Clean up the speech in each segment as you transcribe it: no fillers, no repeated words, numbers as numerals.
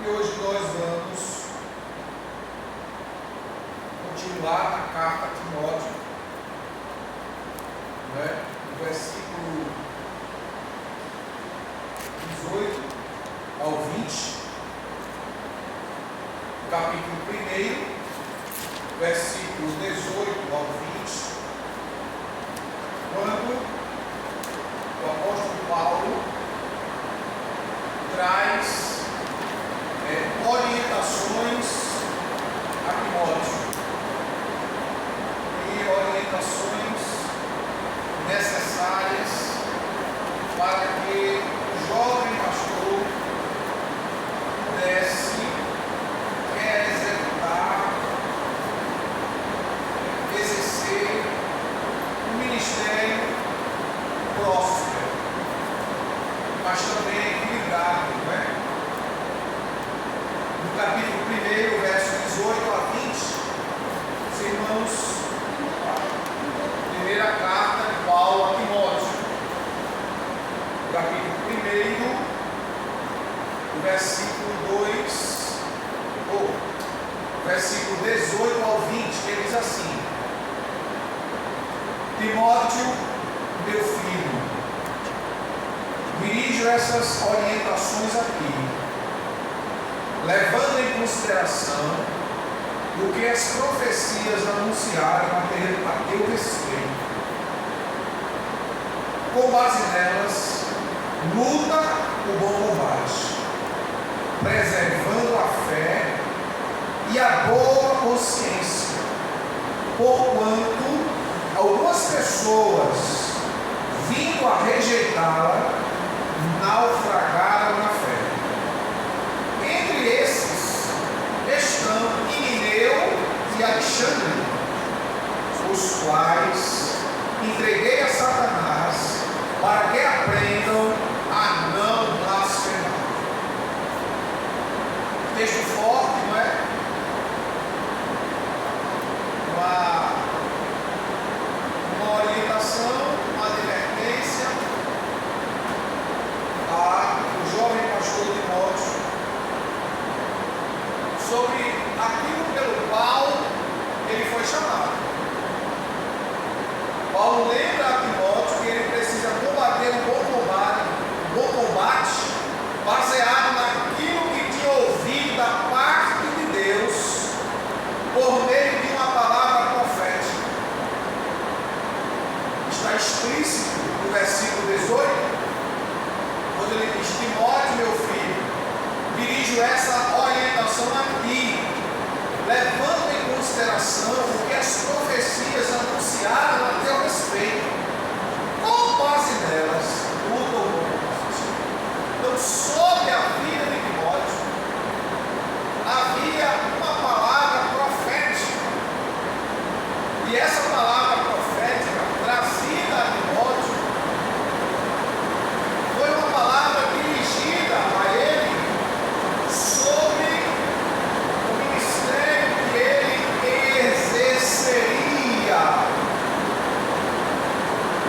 E hoje nós vamos continuar a carta a Timóteo, do versículo 18 ao 20, capítulo 1, versículo 18 ao 20, quando o apóstolo Paulo traz orientações a Timóteo e orientações necessárias para que o jovem pastor pudesse executar, exercer um ministério próspero, mas também equilibrado, não é? No capítulo 1, verso 18 a 20, os irmãos, primeira carta de Paulo a Timóteo, capítulo 1, versículo 2, versículo 18 ao 20, que diz assim: Timóteo, meu filho, dirijo essas orientações aqui, levando em consideração o que as profecias anunciaram a teu respeito. Com base nelas, luta o bom combate, preservando a fé e a boa consciência, porquanto algumas pessoas, vindo a rejeitá-la, naufragaram na fé. Entre esses estão Himeneu e Alexandre, os quais entreguei a Satanás para que aprendam a não blasfemar. Texto forte, não é? Uma orientação, uma advertência ao jovem pastor Timóteo sobre aquilo pelo qual ele foi chamado. Paulo lembra a Timóteo que ele precisa combater um bom combate, baseado naquilo que tinha ouvido da parte de Deus, por meio de uma palavra profética. Está explícito no versículo 18, quando ele diz: Timóteo, meu filho, dirijo essa orientação a ti, levando em consideração o que as profecias anunciaram a teu respeito. Com base nelas, luta o bom combate. Então, sobre a vida de Timóteo, havia uma palavra profética, e essa palavra profética trazida a Timóteo foi uma palavra dirigida a ele sobre o ministério que ele exerceria.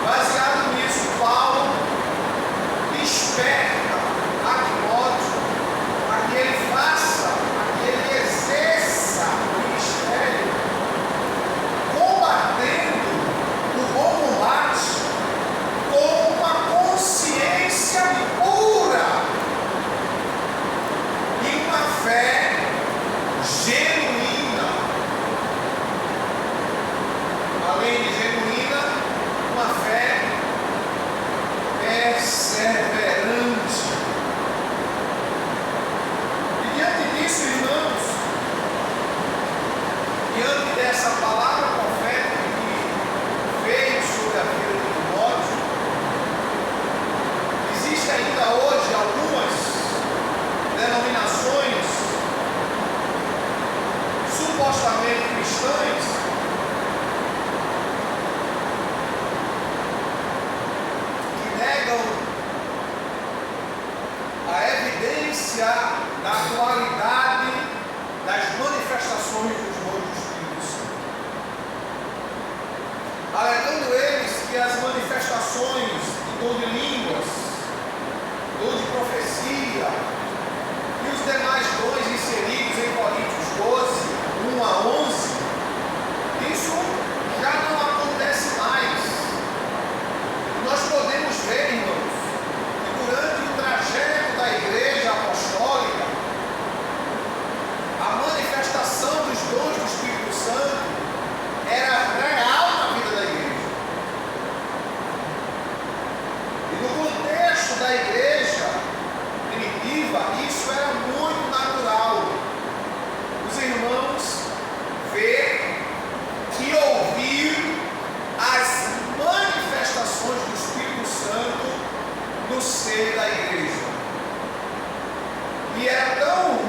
Baseado nisso, Paulo desperta a Timóteo para que ele faça, para que ele exerça o ministério, combatendo o bom combate com uma consciência pura e uma fé genuína. Além de genuína, uma fé perseverante. E diante disso, irmãos, diante dessa palavra profética que veio sobre a vida de Timóteo, existe ainda hoje algumas denominações supostamente cristãs que negam a evidência da atualidade das manifestações dos dons do Espírito Santo, alegando eles que as manifestações de dom de línguas, dom de profecia e os demais dons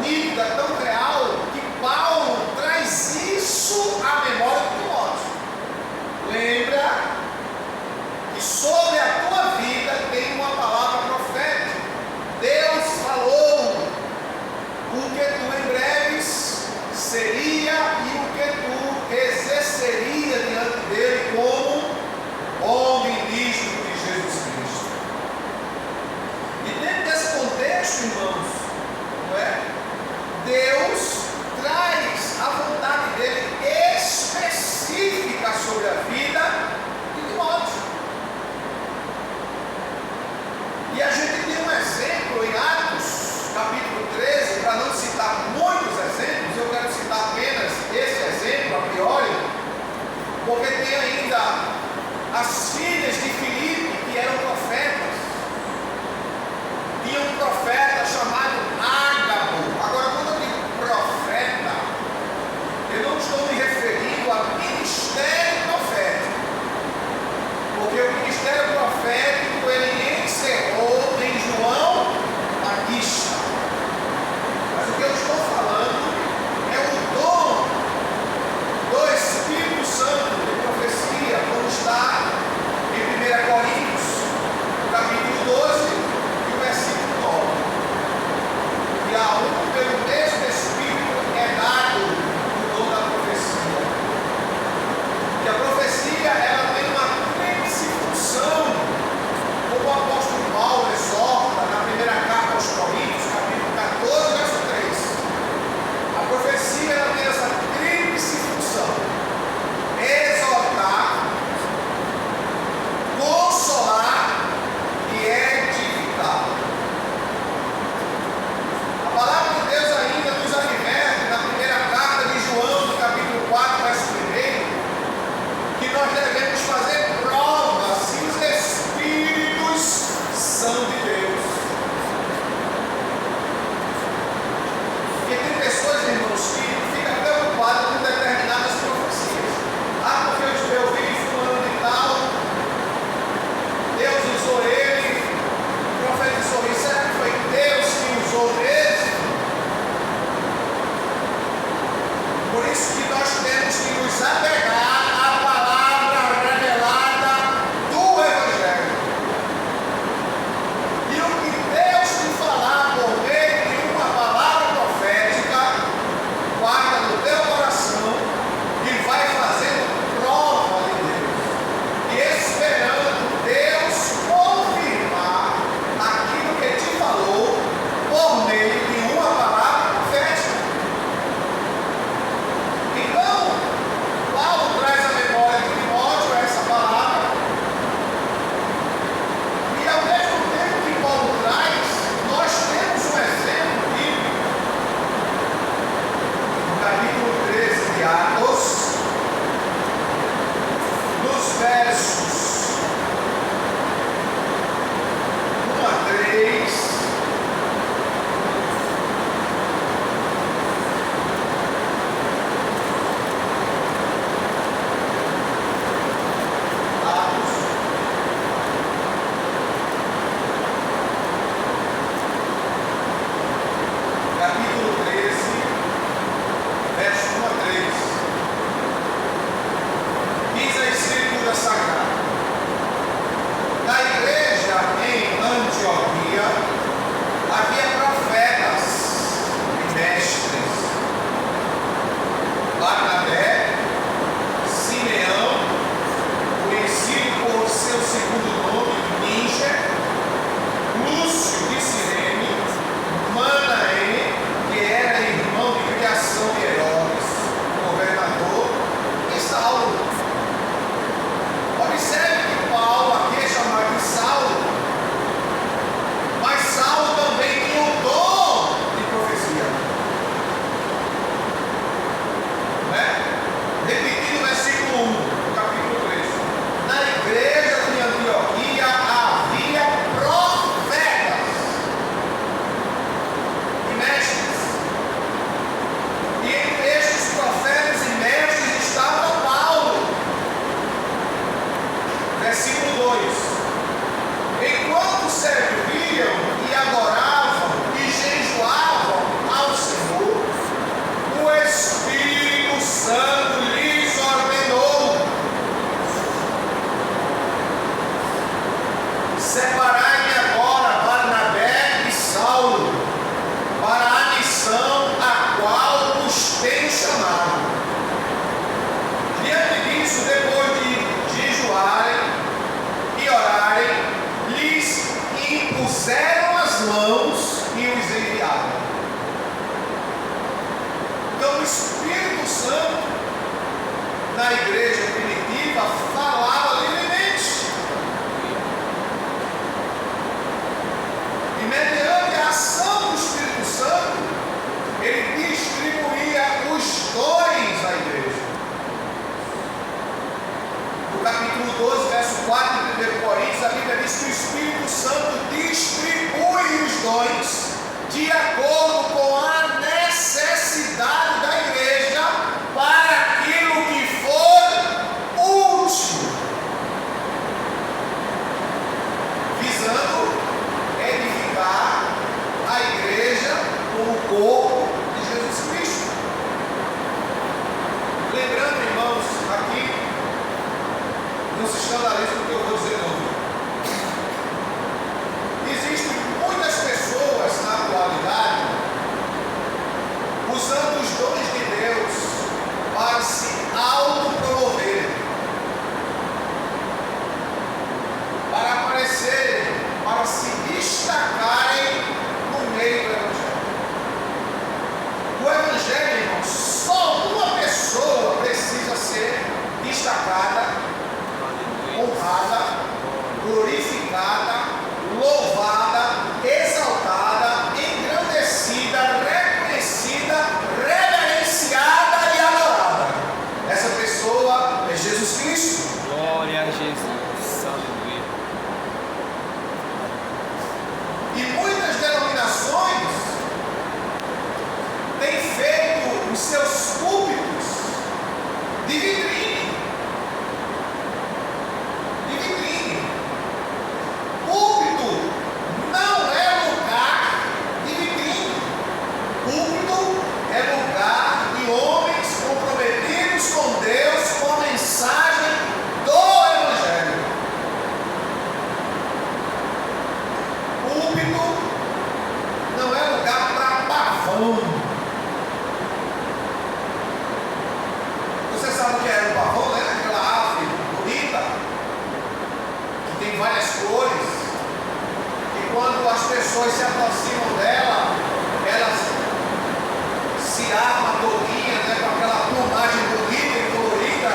nítida, tão real, que Paulo traz isso à memória de Timóteo. Lembra que sobre a tua vida tem uma palavra profética. Deus falou o que tu em breves seria e o que tu exerceria diante dele como homem ministro de Jesus Cristo. E dentro desse contexto, irmãos, não é? Deus traz a vontade dele específica sobre a vida de Timóteo. E a gente tem um exemplo em Atos, capítulo 13, para não citar muitos exemplos, eu quero citar apenas esse exemplo, a priori, porque tem ainda as filhas de Filipe, que eram profetas. Tinha um profeta chamado Ágabo. Agora, quando eu digo profeta, eu não estou me referindo a ministério profético, porque o ministério profético ele encerrou em João Batista. Mas o que eu estou falando é o dom do Espírito Santo de profecia, como está em 1 Coríntios, no capítulo 12, e o versículo 9. E a um pelo mesmo Espírito é dado o dom da profecia. Que a profecia ela tem uma tríplice função, como o apóstolo Paulo exorta na primeira carta aos Coríntios, capítulo 14, verso 3. A profecia ela tem essa tríplice função: exortar, consolar e edificar. A palavra de Deus ainda nos adverte na primeira carta de João, no capítulo 4, verso 1, que nós devemos fazer prova se os Espíritos são de Deus. Porque tem pessoas, irmãos, que ficam preocupadas com determinadas profecias. Ah, porque eu vi fulano de tal, Deus usou ele, profetizou isso. Será que foi Deus que usou ele? Por isso que nós temos que nos apegar à palavra revelada do Evangelho. E o que Deus te falar por meio de uma palavra profética, guarda no teu coração e vai fazendo prova de Deus. E esperando Deus confirmar aquilo que te falou por meio de uma palavra profética. Então, Paulo traz à memória de Timóteo essa palavra. E ao mesmo tempo que Paulo traz, nós temos um exemplo bíblico. No capítulo 13 de Atos, nos versos 1 a 3, Espírito Santo na igreja primitiva falava livremente. E mediante a ação do Espírito Santo, ele distribuía os dons à igreja. No capítulo 12, verso 4 de 1 Coríntios, a Bíblia diz que o Espírito Santo distribui os dons de acordo com a necessidade da igreja para aquilo que for útil, visando edificar a igreja como o corpo de Jesus Cristo. Lembrando, irmãos, aqui, não se escandalize com o que eu vou dizer não. Existem muitas pessoas na atualidade usando os dons de Deus para se autopromoverem, para aparecerem, para se destacarem no meio do Evangelho. O Evangelho, irmãos, só uma pessoa precisa ser destacada, honrada, glorificada, louvada, exaltada, engrandecida, reconhecida, reverenciada e adorada. Essa pessoa é Jesus Cristo. Glória a Jesus. Aleluia. E muitas denominações têm feito os seus púlpitos de vitrine. Púlpito não é lugar de vitrine. Púlpito é lugar de homens comprometidos com Deus, com a mensagem do Evangelho. Púlpito não é lugar para pavão. Você sabe o que é um pavão, né? Aquela árvore bonita, que tem várias cores. Quando as pessoas se aproximam dela, elas se armam todinha, né, com aquela plumagem bonita e colorida,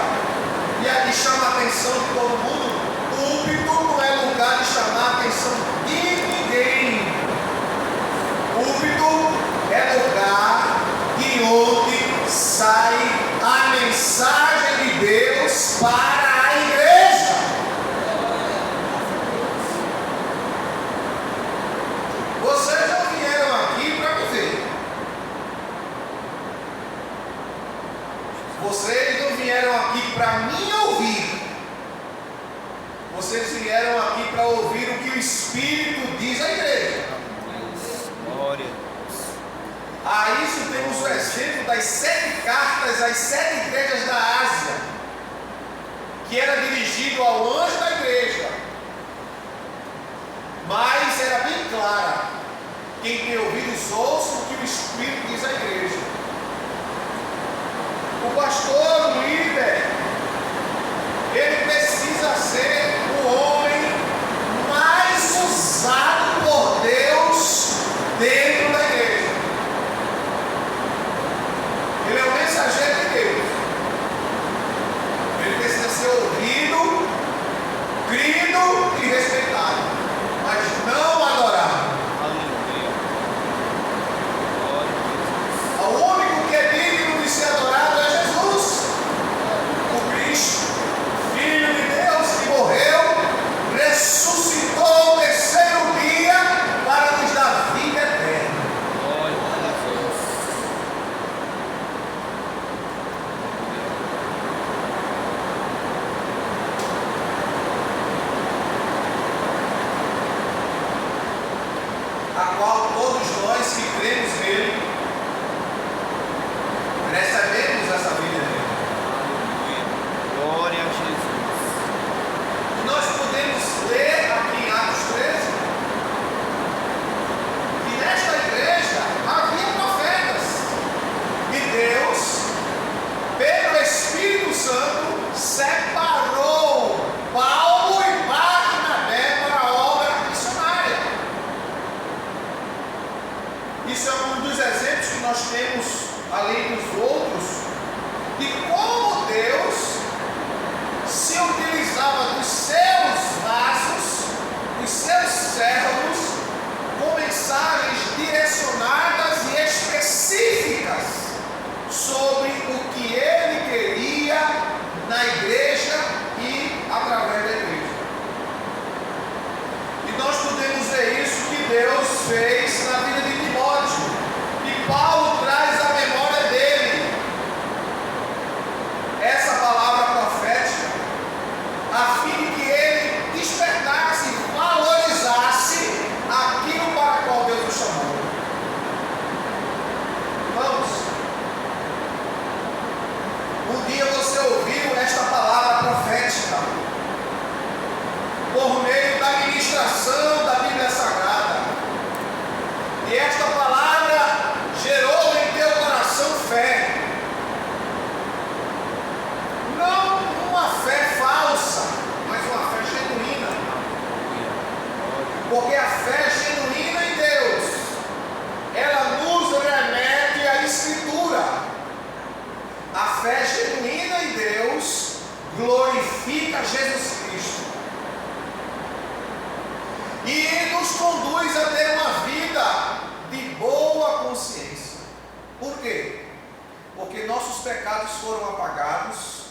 e ali chama a atenção de todo mundo. O púlpito não é lugar de chamar a atenção de ninguém. O púlpito é lugar de onde sai a mensagem de Deus para a igreja. Vocês não vieram aqui para me ver. Vocês não vieram aqui para me ouvir. Vocês vieram aqui para ouvir o que o Espírito diz à igreja. Glória. A isso temos o exemplo das 7 cartas às 7 igrejas da Ásia, que era dirigido ao anjo da igreja, mas era bem clara: quem tem ouvidos ouça o que o Espírito diz à igreja. O pastor, o líder, ele precisa ser o homem mais usado por Deus dentro da igreja. Ele é o mensageiro de Deus. Ele precisa ser ouvido, crido e respeitado, mas não adorado. Aleluia. Glória a Jesus. O único que é digno de ser adorado é Jesus, o Cristo, Filho de Deus, que morreu, ressuscitou ao 3º dia para nos dar vida eterna. Glória a Jesus. A qual todos nós que cremos nele recebemos essa vida nele. Aleluia. Glória a Jesus. E nós podemos ler aqui em Atos 13 que nesta igreja havia profetas e Deus, pelo Espírito Santo, separou Paulo e Barnabé para a obra missionária. Isso é um dos exemplos que nós temos além dos outros, de como Deus se utilizava dos seus vasos, dos seus servos, com mensagens direcionadas e específicas sobre o que Ele queria na igreja e através da igreja. E nós podemos ver isso que Deus fez na vida de Timóteo. E Paulo traz à memória dele essa palavra profética, a fim de que ele despertasse, valorizasse aquilo para qual Deus o chamou. Vamos. Um dia você ouviu esta palavra profética por meio da ministração da Bíblia Sagrada. E esta palavra gerou em teu coração fé. Não uma fé falsa, mas uma fé genuína. Porque a fé genuína em Deus, ela nos remete à Escritura. A fé genuína em Deus glorifica Jesus Cristo e nos conduz a ter uma vida de boa consciência. Por quê? Porque nossos pecados foram apagados,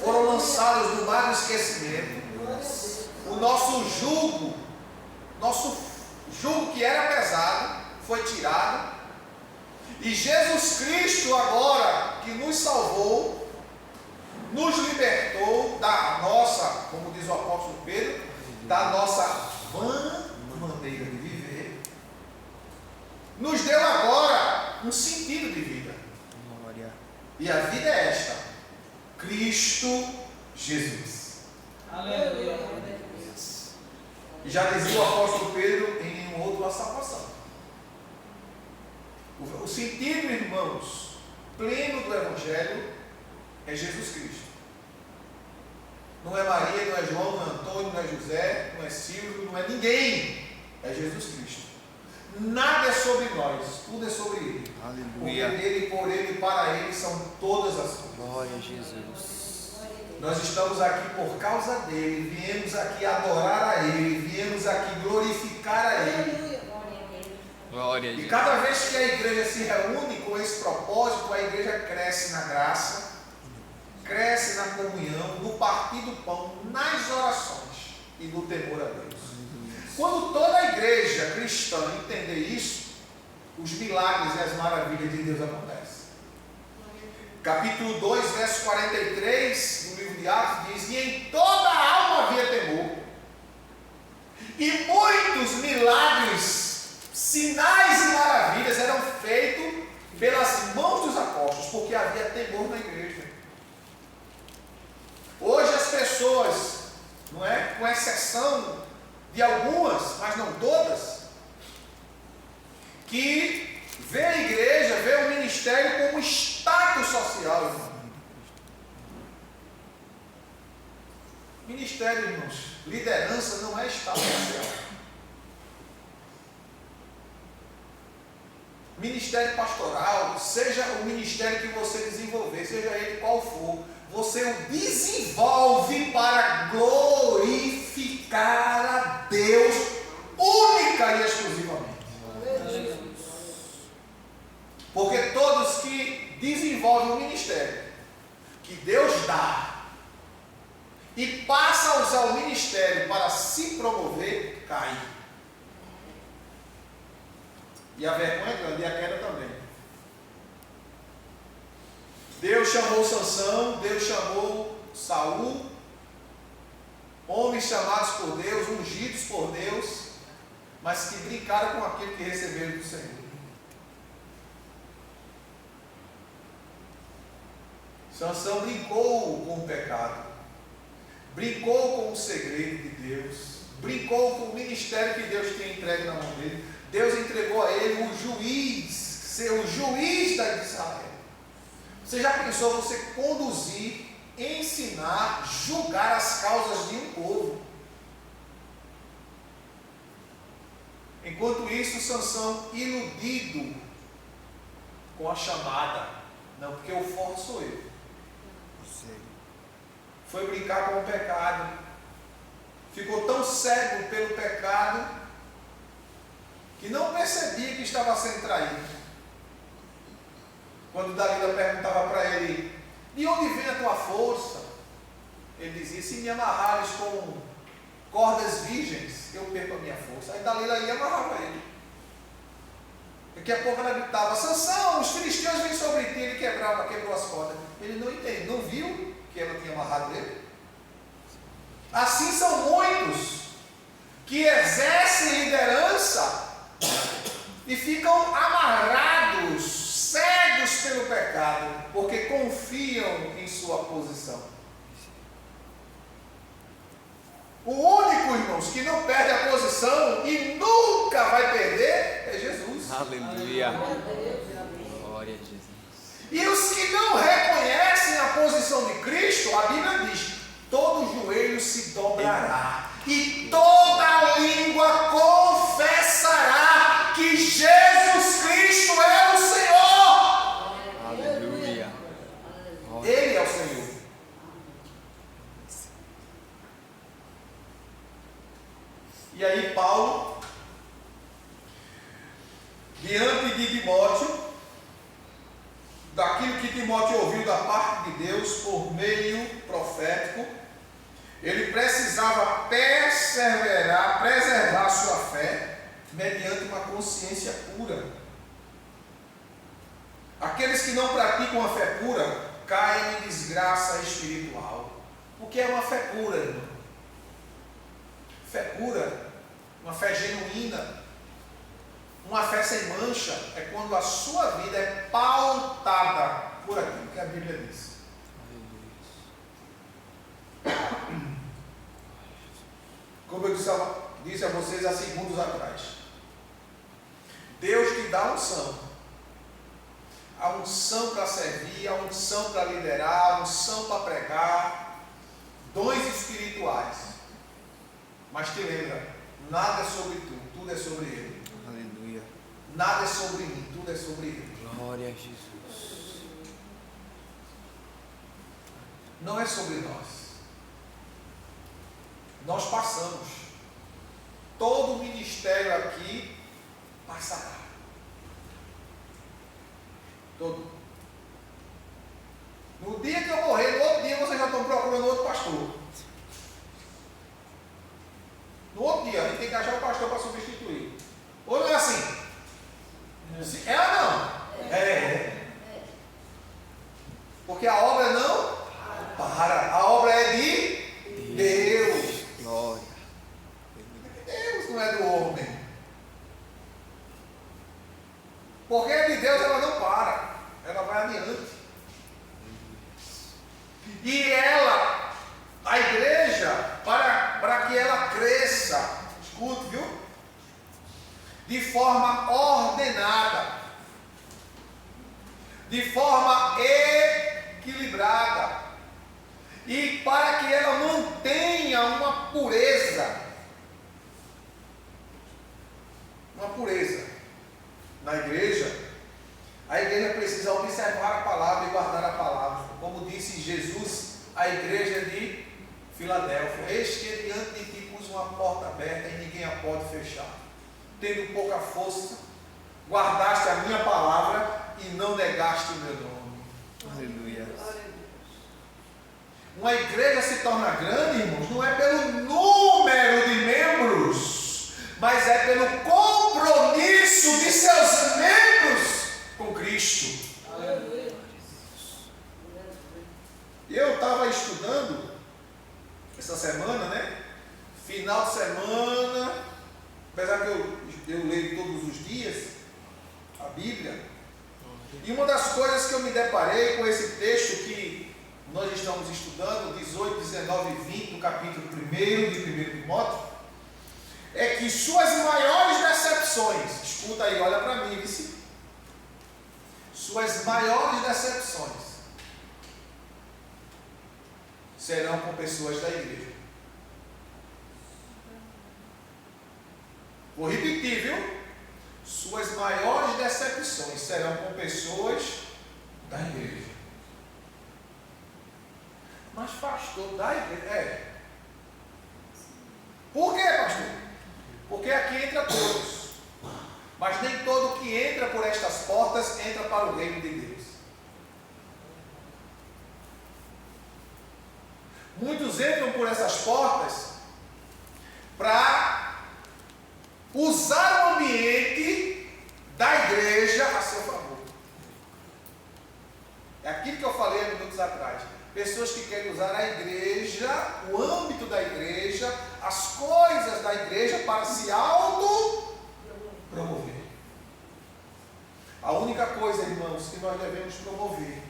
foram lançados no mar do esquecimento. O nosso jugo que era pesado, foi tirado. E Jesus Cristo agora, que nos salvou, nos libertou da nossa, como diz o apóstolo Pedro, da nossa vã maneira de viver. Nos deu agora um sentido de vida. E a vida é esta: Cristo Jesus. Aleluia. E já dizia o apóstolo Pedro em nenhum outro a salvação. O sentido, irmãos, pleno do Evangelho é Jesus Cristo. Não é Maria, não é João, não é Antônio, não é José, não é Silvio, não é ninguém. É Jesus Cristo. Nada é sobre nós, tudo é sobre Ele. Aleluia. Porque dele, por Ele e para Ele são todas as coisas. Glória a Jesus. Nós estamos aqui por causa dele, viemos aqui adorar a Ele, viemos aqui glorificar a Ele. Glória a E Jesus. cada vez que a igreja se reúne com esse propósito, a igreja cresce na graça, cresce na comunhão, no partir do pão, nas orações e no temor a Deus. Quando toda a igreja cristã entender isso, os milagres e as maravilhas de Deus acontecem. Capítulo 2, verso 43 do livro de Atos diz: e em toda a alma havia temor, e muitos milagres, sinais e maravilhas eram feitos pelas mãos dos apóstolos, porque havia temor na igreja. Hoje as pessoas, não é, com exceção de algumas, mas não todas, que vê a igreja, vê o ministério como status social, irmão. Ministério, irmãos, liderança não é status social. Ministério pastoral, seja o ministério que você desenvolver, seja ele qual for, você o desenvolve para glorificar a Deus única e exclusivamente. Porque todos que desenvolvem o ministério que Deus dá e passam a usar o ministério para se promover, caem. E a vergonha é grande, e a queda também. Deus chamou Sansão, Deus chamou Saul, homens chamados por Deus, ungidos por Deus, mas que brincaram com aquilo que receberam do Senhor. Sansão brincou com o pecado, brincou com o segredo de Deus, brincou com o ministério que Deus tinha entregue na mão dele. Deus entregou a ele o juiz, ser o juiz da Israel. Você já pensou você conduzir, ensinar, julgar as causas de um povo? Enquanto isso, Sansão, iludido com a chamada. Não, porque o forte sou eu. Foi brincar com o pecado. Ficou tão cego pelo pecado que não percebia que estava sendo traído. Quando Dalila perguntava para ele: de onde vem a tua força? Ele dizia: se me amarrares com cordas virgens, eu perco a minha força. Aí Dalila ia e amarrava ele. Daqui a pouco ela gritava: Sansão, os filisteus vêm sobre ti. Ele quebrou as cordas. Ele não entende, não viu que ela tinha amarrado ele? Assim são muitos que exercem liderança e ficam amarrados, cegos pelo pecado, porque confiam em sua posição. O único, irmãos, que não perde a posição e nunca vai perder é Jesus. Aleluia. Glória a Jesus. E os que não reconhecem a posição de Cristo, a Bíblia diz: todo joelho se dobrará e toda língua confessará que Jesus Cristo é o Senhor. Aleluia. Ele é o Senhor. E aí Paulo, diante de Timóteo, daquilo que Timóteo ouviu da parte de Deus por meio profético, ele precisava preservar sua fé mediante uma consciência pura. Aqueles que não praticam a fé pura caem em desgraça espiritual. O que é uma fé pura, irmão? Fé pura, uma fé genuína, uma fé sem mancha, é quando a sua vida é pautada por aquilo que a Bíblia diz. Como eu disse a vocês há segundos atrás, Deus te dá unção. A unção para servir, a unção para liderar, a unção para pregar, dons espirituais. Mas te lembra, nada é sobre tu, tudo é sobre Ele. Aleluia. Nada é sobre mim, tudo é sobre Ele. Glória a Jesus. Não é sobre nós. Nós passamos. Todo o ministério aqui passará. Todo. No dia que eu morrer, no outro dia vocês já estão procurando outro pastor. No outro dia, a gente tem que achar o pastor para substituir. Ou não é assim? É ou não? É. Porque a obra não para. A obra é de Deus. Glória. Deus, não é do homem. Porque é de Deus, ela não para. Ela vai adiante. E ela, a igreja, para que ela cresça, escute, viu? De forma ordenada, de forma equilibrada, e para que ela mantenha uma pureza na igreja, a igreja precisa observar a palavra e guardar a palavra, como disse Jesus à igreja de Filadélfia: eis que diante de ti pus uma porta aberta e ninguém a pode fechar. Tendo pouca força, guardaste a minha palavra e não negaste o meu nome. Aleluia. Uma igreja se torna grande, irmãos, não é pelo número de membros, mas é pelo compromisso de seus membros com Cristo. Eu estava estudando essa semana, né? Final de semana, apesar que eu leio todos os dias a Bíblia, e uma das coisas que eu me deparei com esse texto que nós estamos estudando, 18, 19 e 20, do capítulo 1 de 1 Timóteo, é que suas maiores decepções, escuta aí, olha para mim, vice, suas maiores decepções serão com pessoas da igreja. Vou repetir, viu? Suas maiores decepções serão com pessoas da igreja. Mas pastor, da igreja? Por quê, pastor? Porque aqui entra todos. Mas nem todo que entra por estas portas entra para o reino de Deus. Muitos entram por essas portas para usar o ambiente da igreja a seu favor. É aquilo que eu falei há minutos atrás. Pessoas que querem usar a igreja, o âmbito da igreja, as coisas da igreja para se auto-promover. A única coisa, irmãos, que nós devemos promover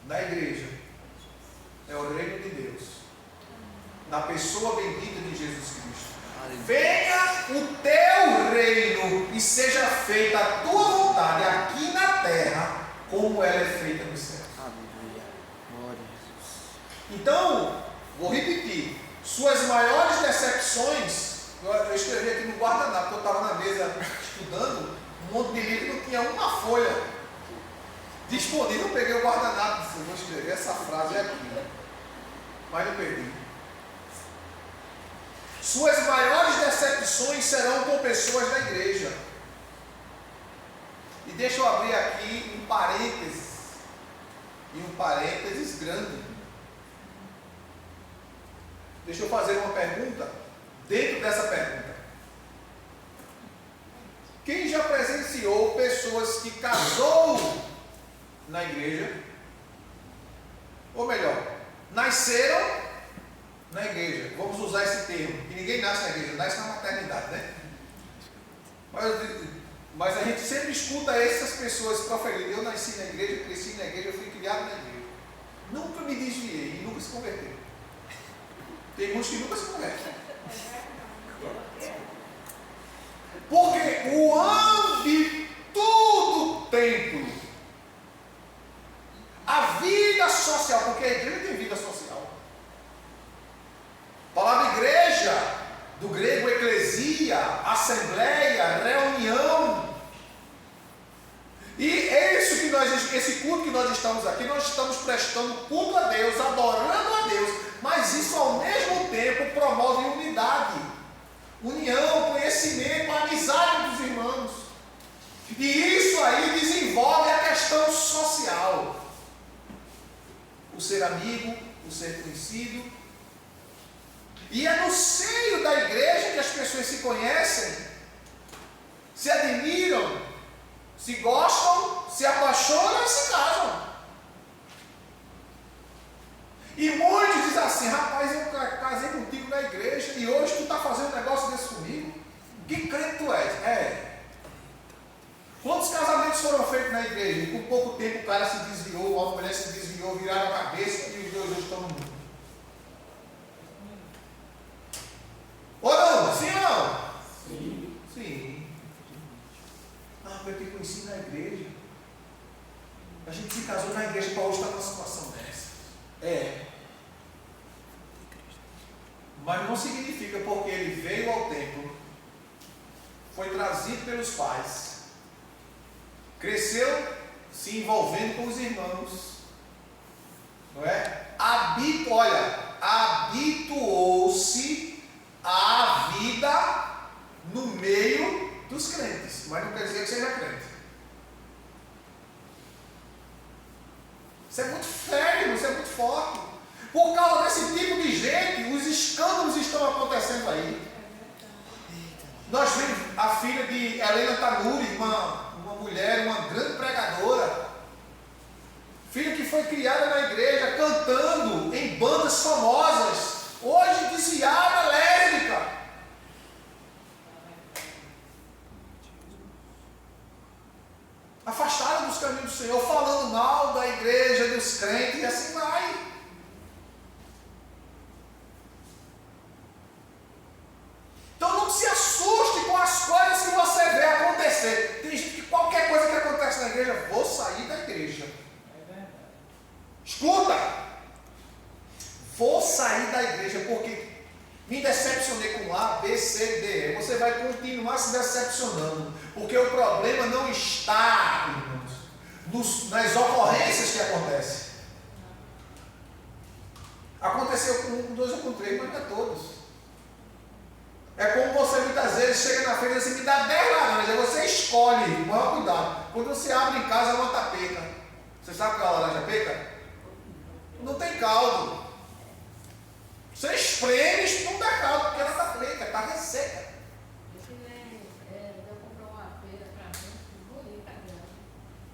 na igreja é o reino de Deus, na pessoa bendita de Jesus Cristo. Venha o teu reino e seja feita a tua vontade aqui na terra, como ela é feita no céu. Aleluia. Glória a Jesus. Então, vou repetir, suas maiores decepções, eu escrevi aqui no guardanapo, eu estava na mesa estudando, um monte de livro, não tinha uma folha disponível, eu peguei o guardanapo e disse, vou escrever essa frase aqui, mas não perdi. Suas maiores decepções serão com pessoas da igreja. E deixa eu abrir aqui um parênteses grande. Deixa eu fazer uma pergunta dentro dessa pergunta. Quem já presenciou pessoas que casou na igreja? Ou melhor, nasceram na igreja, vamos usar esse termo, que ninguém nasce na igreja, nasce na maternidade, né? Mas a gente sempre escuta essas pessoas proferirem, eu nasci na igreja, cresci na igreja, eu fui criado na igreja. Nunca me desviei e nunca se converteu. Tem muitos que nunca se convertem. Porque o âmbito do templo, a vida social, porque a igreja tem vida social. A palavra igreja, do grego eclesia, assembleia, reunião. E é isso que esse culto que nós estamos aqui, nós estamos prestando culto a Deus, adorando a Deus, mas isso ao mesmo tempo promove unidade, união, conhecimento, amizade dos irmãos. E isso aí desenvolve a questão social. O ser amigo, o ser conhecido. E é no seio da igreja que as pessoas se conhecem, se admiram, se gostam, se apaixonam e se casam. E muitos dizem assim, rapaz, eu casei contigo na igreja e hoje tu está fazendo um negócio desse comigo? Que crente tu és? É. Quantos casamentos foram feitos na igreja? E com pouco tempo o cara se desviou, a mulher se desviou, viraram a cabeça e os dois hoje estão no mundo. Ou não? Sim ou não? Sim. Sim. Ah, eu te conheci na igreja. A gente se casou na igreja para hoje estar numa situação dessa. É. Mas não significa porque ele veio ao templo, foi trazido pelos pais, cresceu se envolvendo com os irmãos, não é? Habituou-se à vida no meio dos crentes, mas não quer dizer que seja crente. Isso é muito sério, isso é muito forte. Por causa desse tipo de gente, os escândalos estão acontecendo aí. Nós vimos a filha de Helena Tanuri, uma mulher, uma grande pregadora, filha que foi criada na igreja, cantando em bandas famosas, hoje desviada, lésbica. Afastada dos caminhos do Senhor, falando mal da igreja, dos crentes, e assim vai. Então não se assuste com as coisas que você vê acontecer. Tem gente que qualquer coisa que acontece na igreja, vou sair da igreja. É verdade. Escuta! Vou sair da igreja porque Me decepcionei com A, B, C, D. Você vai continuar se decepcionando. Porque o problema não está, irmãos, nas ocorrências que acontecem. Aconteceu com 1, com 2 ou com 3, mas não é todos. É como você muitas vezes chega na feira e diz assim, me dá 10 laranjas. Você escolhe, maior cuidado. Quando você abre em casa, é uma tapeta. Você sabe o que é uma laranja peta? Não tem caldo. Você espreme e não dá caldo, porque ela está preta, está resseca. Eu comprei uma pera para mim, bonita, grande.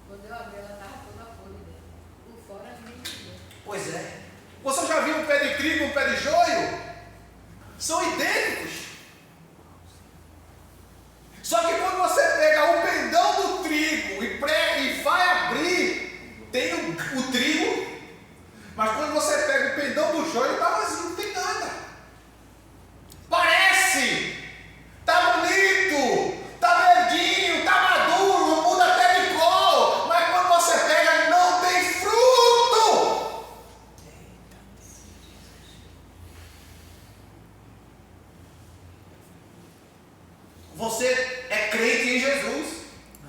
Quando eu abri, ela estava toda podre. Por fora, ninguém viu. Pois é. Você já viu um pé de trigo e um pé de joio? São idênticos. Só que quando você pega o pendão do trigo e vai abrir, tem o trigo, mas quando você pega o pendão do joio, está vazio, não tem nada. Parece, está bonito, está verdinho, está maduro, muda até de cor, mas quando você pega, não tem fruto. Você é crente em Jesus.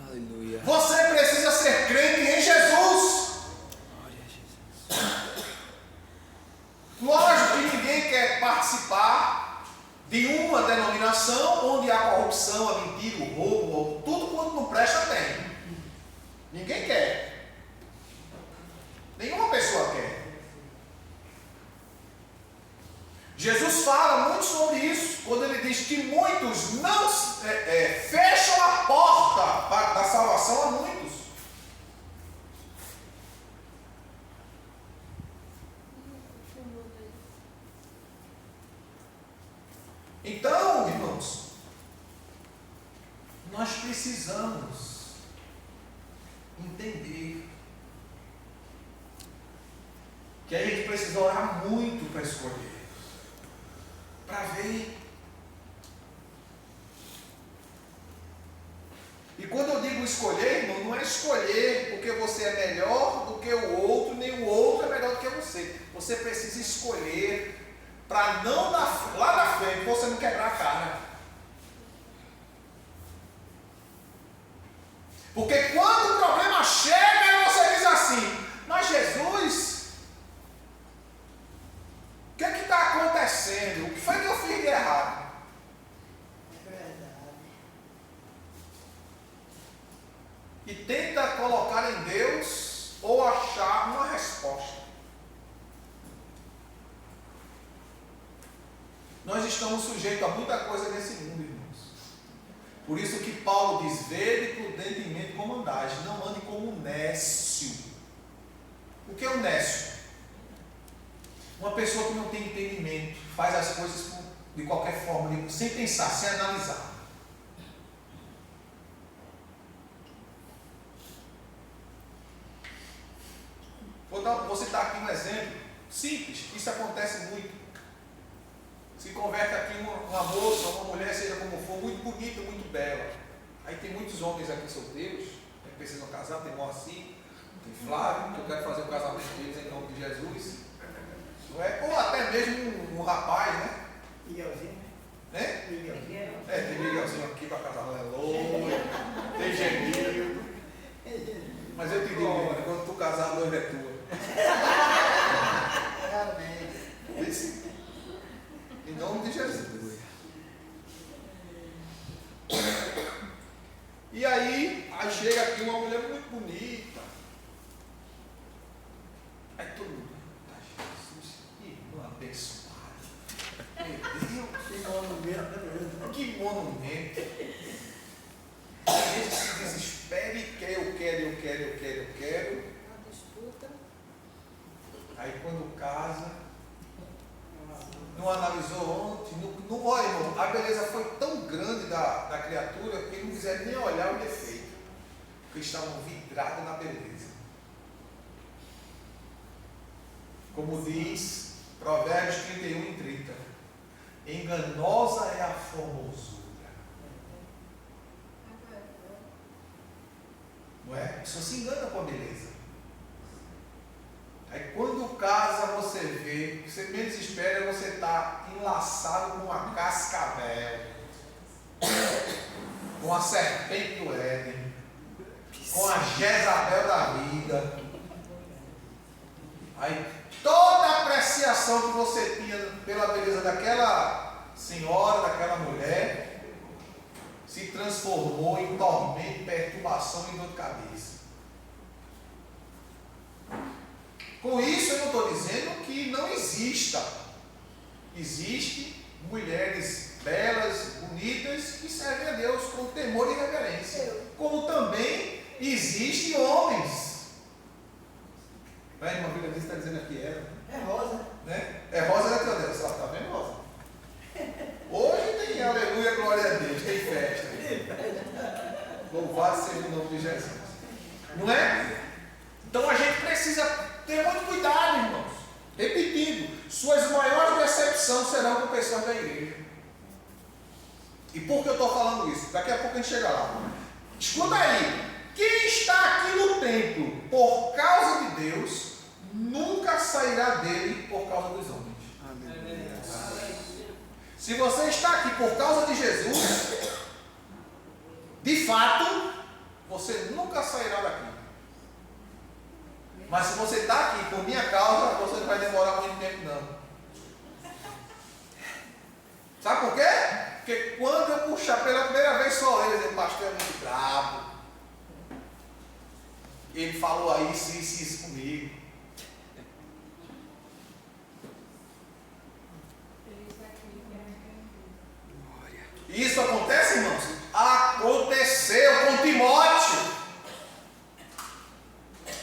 Aleluia. Você precisa ser crente em Jesus. Glória a Jesus. Lógico que ninguém quer participar de uma denominação onde a corrupção, a mentira, o roubo, tudo quanto não presta tem. Ninguém quer. Nenhuma pessoa quer. Jesus fala muito sobre isso, quando ele diz que muitos não fecham a porta da salvação a muitos. Então, irmãos, nós precisamos entender que a gente precisa orar muito para escolher. Para ver. E quando eu digo escolher, irmão, não é escolher porque você é melhor do que o outro, nem o outro é melhor do que você. Você precisa escolher para não lá na frente você não quebrar a cara. Porque quando o problema chega, você diz assim, mas Jesus, o que está acontecendo? O que foi que eu fiz de errado? É verdade. E tenta colocar em Deus ou achar uma resposta. Nós estamos sujeitos a muita coisa nesse mundo, irmãos. Por isso que Paulo diz, vede prudentemente como andais, não ande como nécio. O que é um nécio? Uma pessoa que não tem entendimento, faz as coisas de qualquer forma, sem pensar, sem analisar. Vou citar aqui um exemplo simples, isso acontece muito. Se converte aqui uma moça, uma mulher, seja como for, muito bonita, muito bela. Aí tem muitos homens aqui solteiros, que precisam casar, tem Moacir, tem Flávio, que eu quero fazer o casamento deles em nome de Jesus. Não é? Ou até mesmo um rapaz, né? Miguelzinho. Né? Miguelzinho. Tem Miguelzinho aqui para casar, não é louco. Tem Genil. Mas eu te digo, mano, quando tu casar, a noiva é tua. Realmente. Em nome de Jesus. E aí chega aqui uma mulher muito bonita. Aí todo mundo, Jesus, que irmã abençoada. Meu Deus, que monumento. A gente se desespera e quer, eu quero. Uma disputa. Aí quando casa, não analisou ontem, não olha, irmão, a beleza foi tão grande da criatura que não quiseram nem olhar o defeito, porque estavam vidrados na beleza. Como diz Provérbios 31:30, enganosa é a formosura. Não é? A pessoa se engana com a beleza. Aí quando casa você vê, você menos espera, você está em enlaçado com uma cascavel, com a serpente do Éden, com a Jezabel da vida. Aí toda a apreciação que você tinha pela beleza daquela senhora, daquela mulher, se transformou em tormento, perturbação e dor de cabeça. Com isso eu não estou dizendo que não exista. Existem mulheres belas, bonitas, que servem a Deus com temor e reverência. Como também existem homens. A irmã Bíblia está dizendo aqui, É rosa. né? É rosa, né, Deus? Ela está vendo rosa. Hoje tem aleluia, glória a Deus, tem festa. Louvado seja o nome de Jesus. Não é? Então a gente precisa ter muito cuidado, irmãos. Repetindo, suas maiores decepções serão com pessoas da igreja. E por que eu estou falando isso? Daqui a pouco a gente chega lá. Escuta aí. Quem está aqui no templo por causa de Deus, nunca sairá dele por causa dos homens. Amém. Se você está aqui por causa de Jesus, de fato, você nunca sairá daqui. Mas se você está aqui por minha causa, você não vai demorar muito tempo não. Sabe por quê? Porque quando eu puxar pela primeira vez só ele, o pastor é muito bravo. Ele falou aí isso comigo. Isso acontece, irmãos? Aconteceu com Timóteo.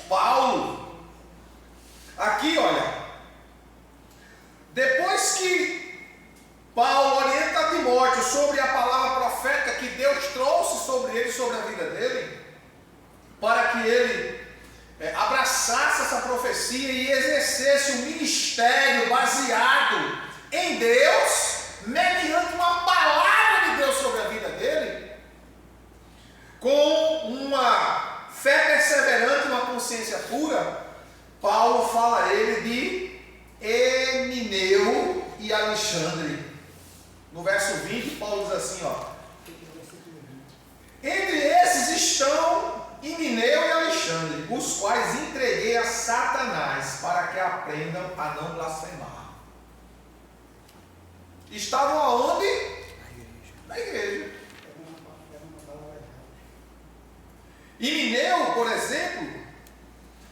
Paulo. Aqui, olha. Depois que Paulo orienta Timóteo sobre a palavra profética que Deus trouxe sobre ele, sobre a vida dele, para que ele abraçasse essa profecia e exercesse um ministério baseado em Deus, mediante uma palavra de Deus sobre a vida dele, com uma fé perseverante, uma consciência pura, Paulo fala a ele de Emineu e Alexandre. No verso 20, Paulo diz assim, ó: entre esses estão Emineu e Alexandre, os quais entreguei a Satanás para que aprendam a não blasfemar. Estavam aonde? Na igreja. Emineu, por exemplo,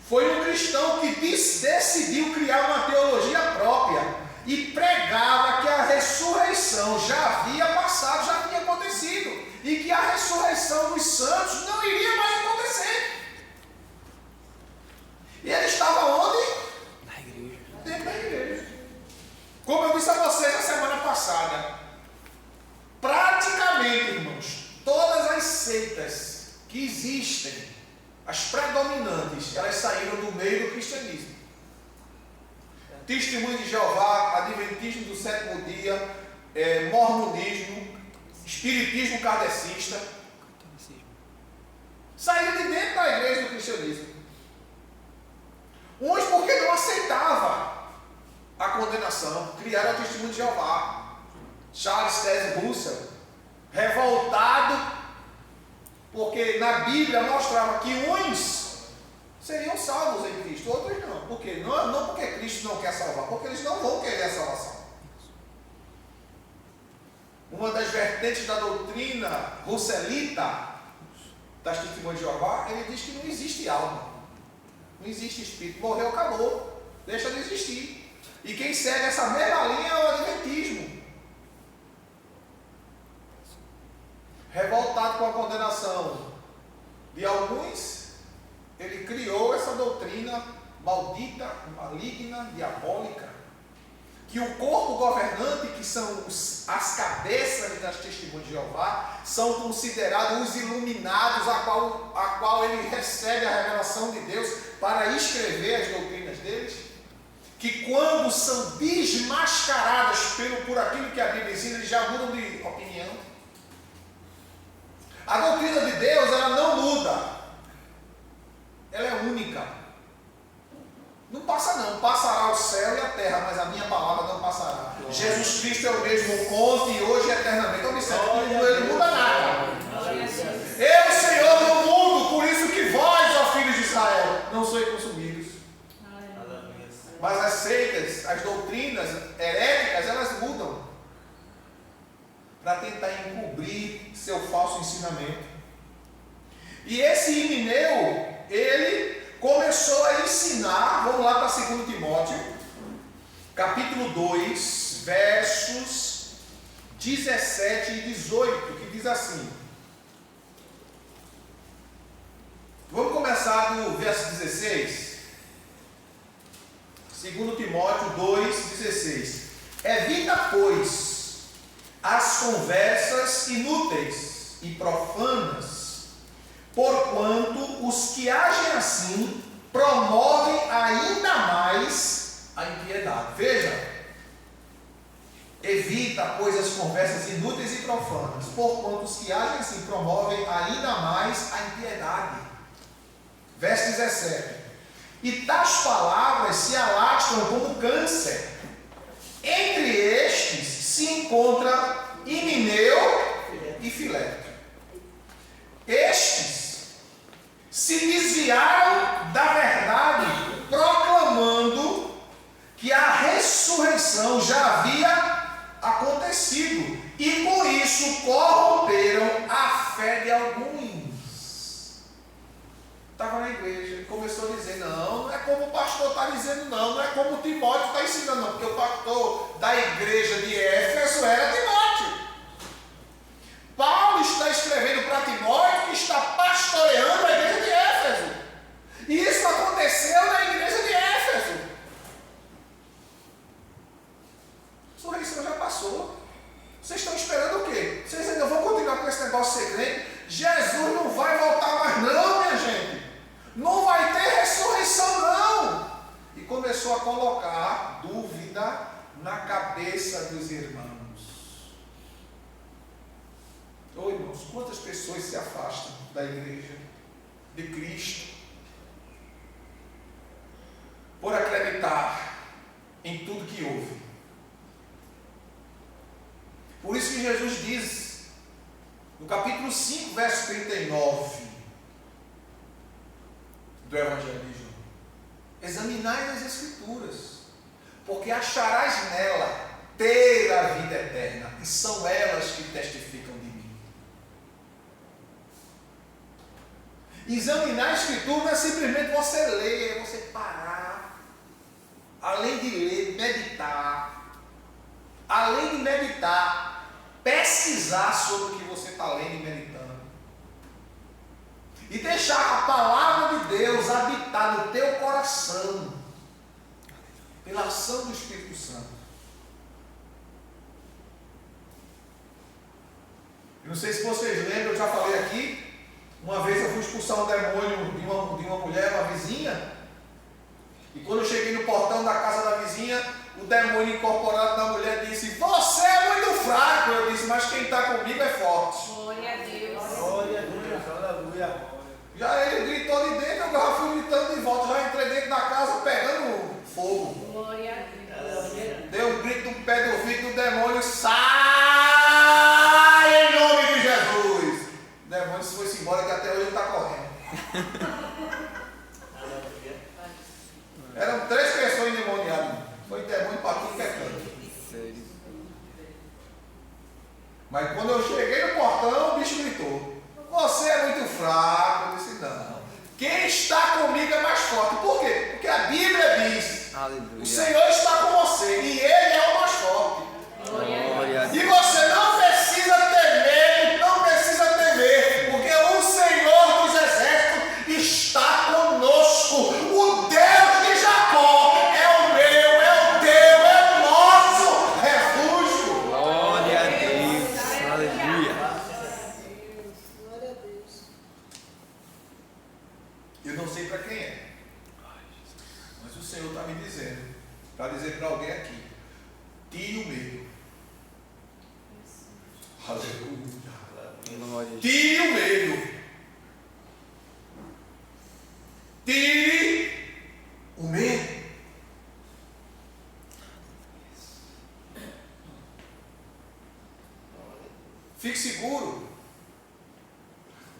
foi um cristão que decidiu criar uma teologia própria e pregava que a ressurreição já havia passado, já tinha acontecido, e que a ressurreição dos santos não iria mais acontecer. E ele estava onde? Na igreja. Dentro da igreja. Como eu disse a vocês na semana passada, praticamente, irmãos, todas as seitas que existem, as predominantes, elas saíram do meio do cristianismo. Testemunho de Jeová, Adventismo do sétimo dia, Mormonismo, Espiritismo kardecista, saíram de dentro da igreja do cristianismo. Uns porque não aceitavam a condenação, criaram o Testemunho de Jeová. Charles Taze Russell, revoltado, porque na Bíblia mostrava que uns seriam salvos em Cristo, outros não. Por quê? Não porque Cristo não quer salvar, porque eles não vão querer a salvação. Uma das vertentes da doutrina russelita das Testemunhas de Jeová, ele diz que não existe alma, não existe espírito, morreu, acabou, deixa de existir. E quem segue essa mesma linha é o Adventismo. Revoltado com a condenação de alguns, ele criou essa doutrina maldita, maligna, diabólica, que o corpo governante, que são as cabeças das Testemunhas de Jeová, são considerados os iluminados, a qual ele recebe a revelação de Deus para escrever as doutrinas deles, que quando são desmascaradas por aquilo que a Bíblia ensina, eles já mudam de opinião. A doutrina de Deus, ela não muda, ela é única. Não passa não, passará o céu e a terra, mas a minha palavra não passará. Jesus Cristo é as doutrinas heréticas, elas mudam para tentar encobrir seu falso ensinamento. E esse Himeneu, ele começou a ensinar, vamos lá para 2 Timóteo, capítulo 2, versos 17 e 18, que diz assim. Vamos começar do verso 16. 2 Timóteo 2,16. Evita, pois, as conversas inúteis e profanas, porquanto os que agem assim promovem ainda mais a impiedade. Veja, evita, pois, as conversas inúteis e profanas, porquanto os que agem assim promovem ainda mais a impiedade. Verso 17. E tais palavras se alastram como câncer. Entre estes se encontra Himeneu e Fileto. Estes se desviaram da verdade, proclamando que a ressurreição já havia acontecido, e por isso corromperam a fé de alguns. Estava na igreja, ele começou a dizer, não é como o pastor está dizendo, não é como o Timóteo está ensinando, não, porque o pastor da igreja de Éfeso era Timóteo. Paulo está escrevendo para Timóteo que está pastoreando a igreja de Éfeso. E isso aconteceu na igreja de Éfeso. A ressurreição já passou. Vocês estão esperando o quê? Vocês ainda vão continuar com esse negócio secreto? Jesus não vai voltar mais não, minha gente. Não vai ter ressurreição não. E começou a colocar dúvida na cabeça dos irmãos. Ô irmãos, quantas pessoas se afastam da igreja de Cristo por acreditar em tudo que houve? Por isso que Jesus diz no capítulo 5, verso 39 do Evangelho de João: examinai as Escrituras, porque acharás nela ter a vida eterna, e são elas que testificam de mim. Examinar a Escritura não é simplesmente você ler, é você parar, além de ler, meditar, além de meditar, pesquisar sobre o que você está lendo e meditando. E deixar a palavra de Deus habitar no teu coração, pela ação do Espírito Santo. Eu não sei se vocês lembram, eu já falei aqui, uma vez eu fui expulsar um demônio de uma mulher, uma vizinha, e quando eu cheguei no portão da casa da vizinha, o demônio incorporado da mulher disse: você é muito fraco. Eu disse: mas quem está comigo é forte. Glória a Deus. Glória a Deus, aleluia. Já ele gritou de dentro, eu já fui gritando de volta, já entrei dentro da casa pegando fogo. Glória a Deus. Deu um grito no pé do ouvido do demônio: sai em nome de Jesus. O demônio se foi embora, que até hoje ele está correndo. Eram 3 pessoas endemoniadas. Foi demônio para tudo que é canto. Mas quando eu cheguei no portão, o bicho gritou: você é muito fraco. Eu disse: não. Quem está comigo é mais forte. Por quê? Porque a Bíblia diz: aleluia, o Senhor está com você e Ele é o mais forte. E você não precisa temer, não precisa temer, porque o Senhor dos Exércitos está conosco. O Deus de Jacó é o meu, é o teu, é o nosso refúgio. Glória a Deus. Aleluia. Glória a Deus. Eu não sei para quem é, mas o Senhor está me dizendo, para dizer para alguém aqui: tire o medo. Aleluia. Tire o medo. Tire o medo. Fique seguro.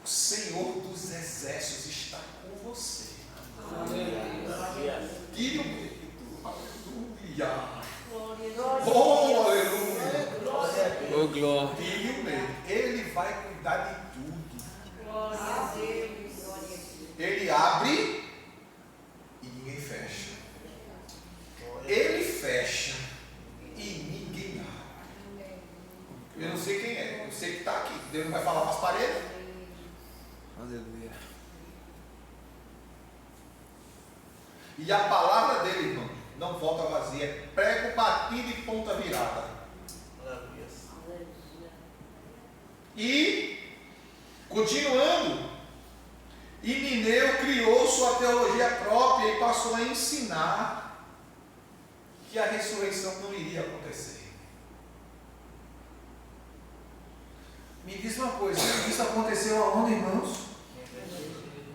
O Senhor dos Exércitos está com você. Tire o medo. Aleluia. Oh, aleluia! Ô glória. Filho meu, ele vai cuidar de tudo. Ele abre e ninguém fecha. Ele fecha e ninguém abre. Eu não sei quem é, eu sei que está aqui. Deus não vai falar para as paredes. Aleluia. E a palavra dele, irmão, não volta vazia. É prego batido e ponta virada. E, continuando, Himeneu criou sua teologia própria e passou a ensinar que a ressurreição não iria acontecer. Me diz uma coisa, isso aconteceu aonde, irmãos?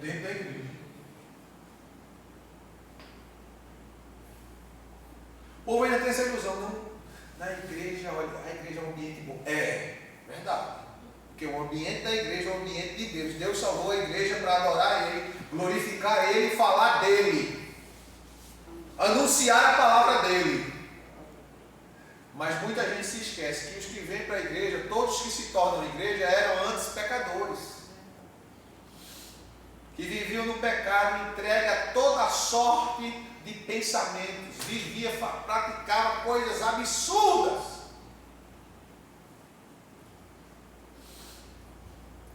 Dentro da igreja. O povo ainda tem essa ilusão, não? Na igreja, olha, a igreja é um ambiente bom. É, verdade. Porque o ambiente da igreja é o ambiente de Deus. Deus salvou a igreja para adorar Ele, glorificar Ele e falar dEle. Anunciar a palavra dEle. Mas muita gente se esquece que os que vêm para a igreja, todos que se tornam igreja, eram antes pecadores. Que viviam no pecado, entregue a toda sorte de pensamentos. Vivia, praticava coisas absurdas.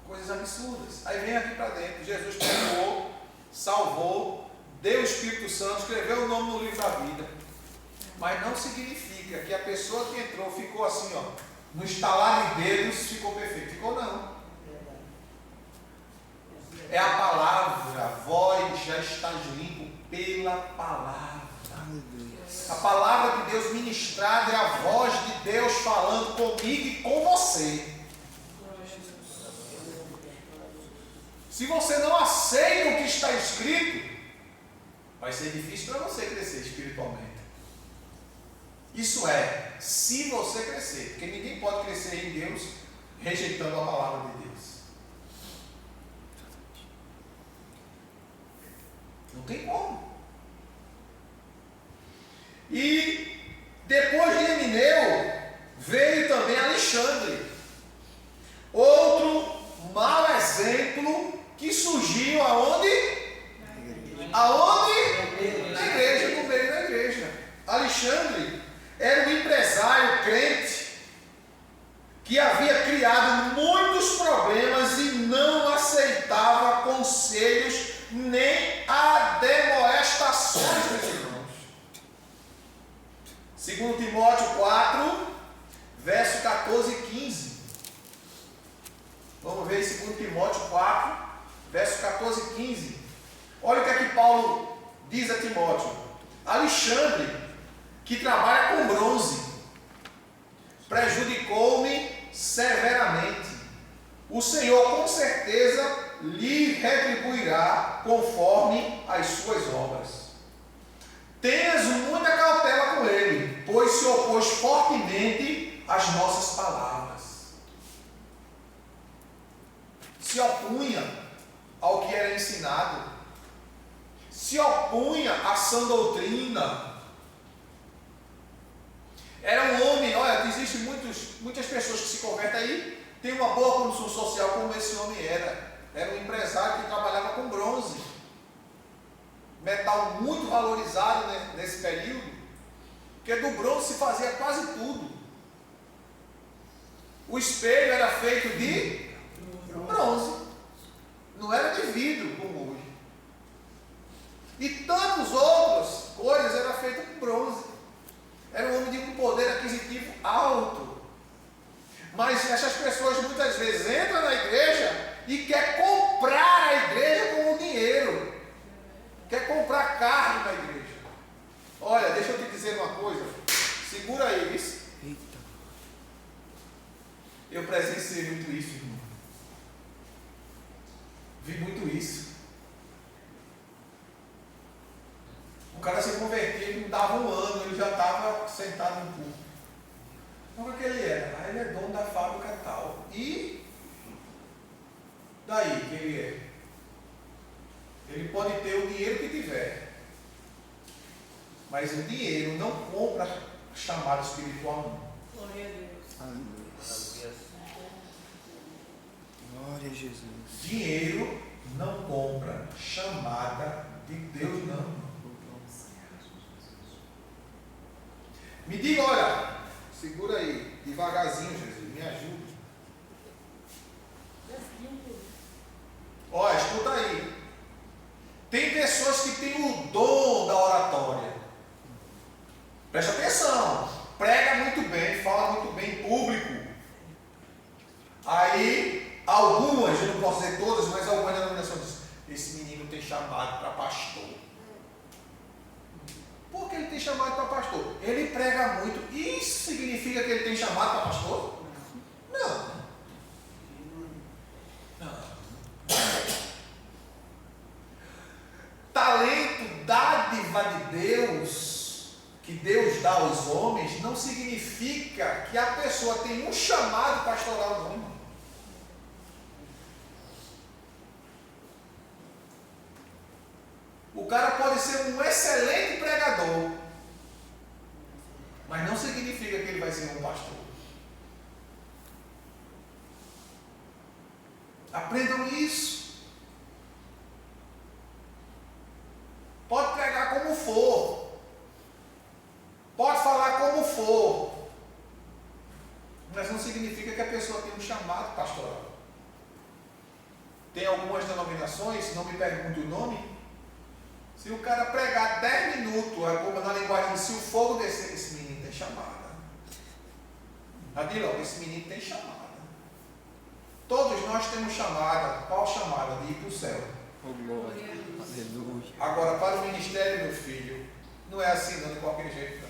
Coisas absurdas. Aí vem aqui para dentro. Jesus perdoou, salvou, deu o Espírito Santo, escreveu o nome no livro da vida. Mas não significa que a pessoa que entrou ficou assim, ó, no estalar de dedos, ficou perfeito. Ficou não. É a palavra. Vós já estáis limpo pela palavra. A palavra de Deus ministrada é a voz de Deus falando comigo e com você. Se você não aceita o que está escrito, vai ser difícil para você crescer espiritualmente. Isso é, se você crescer, porque ninguém pode crescer em Deus rejeitando a palavra de Deus. Não tem como. E depois de Himeneu, veio também Alexandre, outro mau exemplo que surgiu aonde? Aonde? Na igreja, no meio da igreja. Alexandre era um empresário crente que havia criado muitos problemas e não aceitava conselhos nem admoestações dos irmãos. 2 Timóteo 4, verso 14 e 15. Vamos ver 2 Timóteo 4, verso 14 e 15. Olha o que é que Paulo diz a Timóteo. Alexandre, que trabalha com bronze, prejudicou-me severamente. O Senhor com certeza lhe retribuirá conforme as suas obras. Tenhas muita cautela com ele, pois se opôs fortemente às nossas palavras. Se opunha ao que era ensinado, se opunha à sã doutrina. Era um homem, olha, existem muitas pessoas que se convertem aí, tem uma boa condição social como esse homem era. Era um empresário que trabalhava com bronze, metal muito valorizado nesse período, porque do bronze se fazia quase tudo. O espelho era feito de bronze, não era de vidro como hoje. E tantas outras coisas eram feitas com bronze. Era um homem de um poder aquisitivo alto. Mas essas pessoas muitas vezes entram na igreja e quer comprar a igreja com o dinheiro. Quer comprar carne na igreja. Olha, deixa eu te dizer uma coisa. Segura aí, isso. Eu presenciei muito isso, irmão. Vi muito isso. O cara se convertia, ele não dava um ano, ele já estava sentado no púlpito. Como é que ele era? Ah, ele é dono da fábrica tal. E daí que ele é? Ele pode ter o dinheiro que tiver, mas Mas o dinheiro não compra chamado espiritual, não. Glória a Deus. Aleluia. Glória a Jesus. Dinheiro não compra chamada de Deus, não. Me diga, olha, segura aí, devagarzinho, Jesus, me ajuda. Olha, escuta aí. Tem pessoas que têm o dom da oratória. Presta atenção. Prega muito bem, fala muito bem em público. Aí, algumas, eu não posso dizer todas, mas algumas denominações dizem, esse menino tem chamado para pastor. Por que ele tem chamado para pastor? Ele prega muito. Isso significa que ele tem chamado para pastor? Não. Talento, dádiva de Deus, que Deus dá aos homens, não significa que a pessoa tem um chamado pastoral, não. O cara pode ser um excelente pregador, mas não significa que ele vai ser um pastor. Aprendam isso. Pode pregar como for, pode falar como for, mas não significa que a pessoa tem um chamado pastoral. Tem algumas denominações, não me pergunte o nome. Se o cara pregar 10 minutos, como na linguagem, se o fogo descer, esse menino tem chamada. Adilão, esse menino tem chamada. Todos nós temos chamada. Qual chamada? De ir para o céu. Oh, glória. Aleluia. Agora, para o ministério, meu filho, não é assim, não, de qualquer jeito,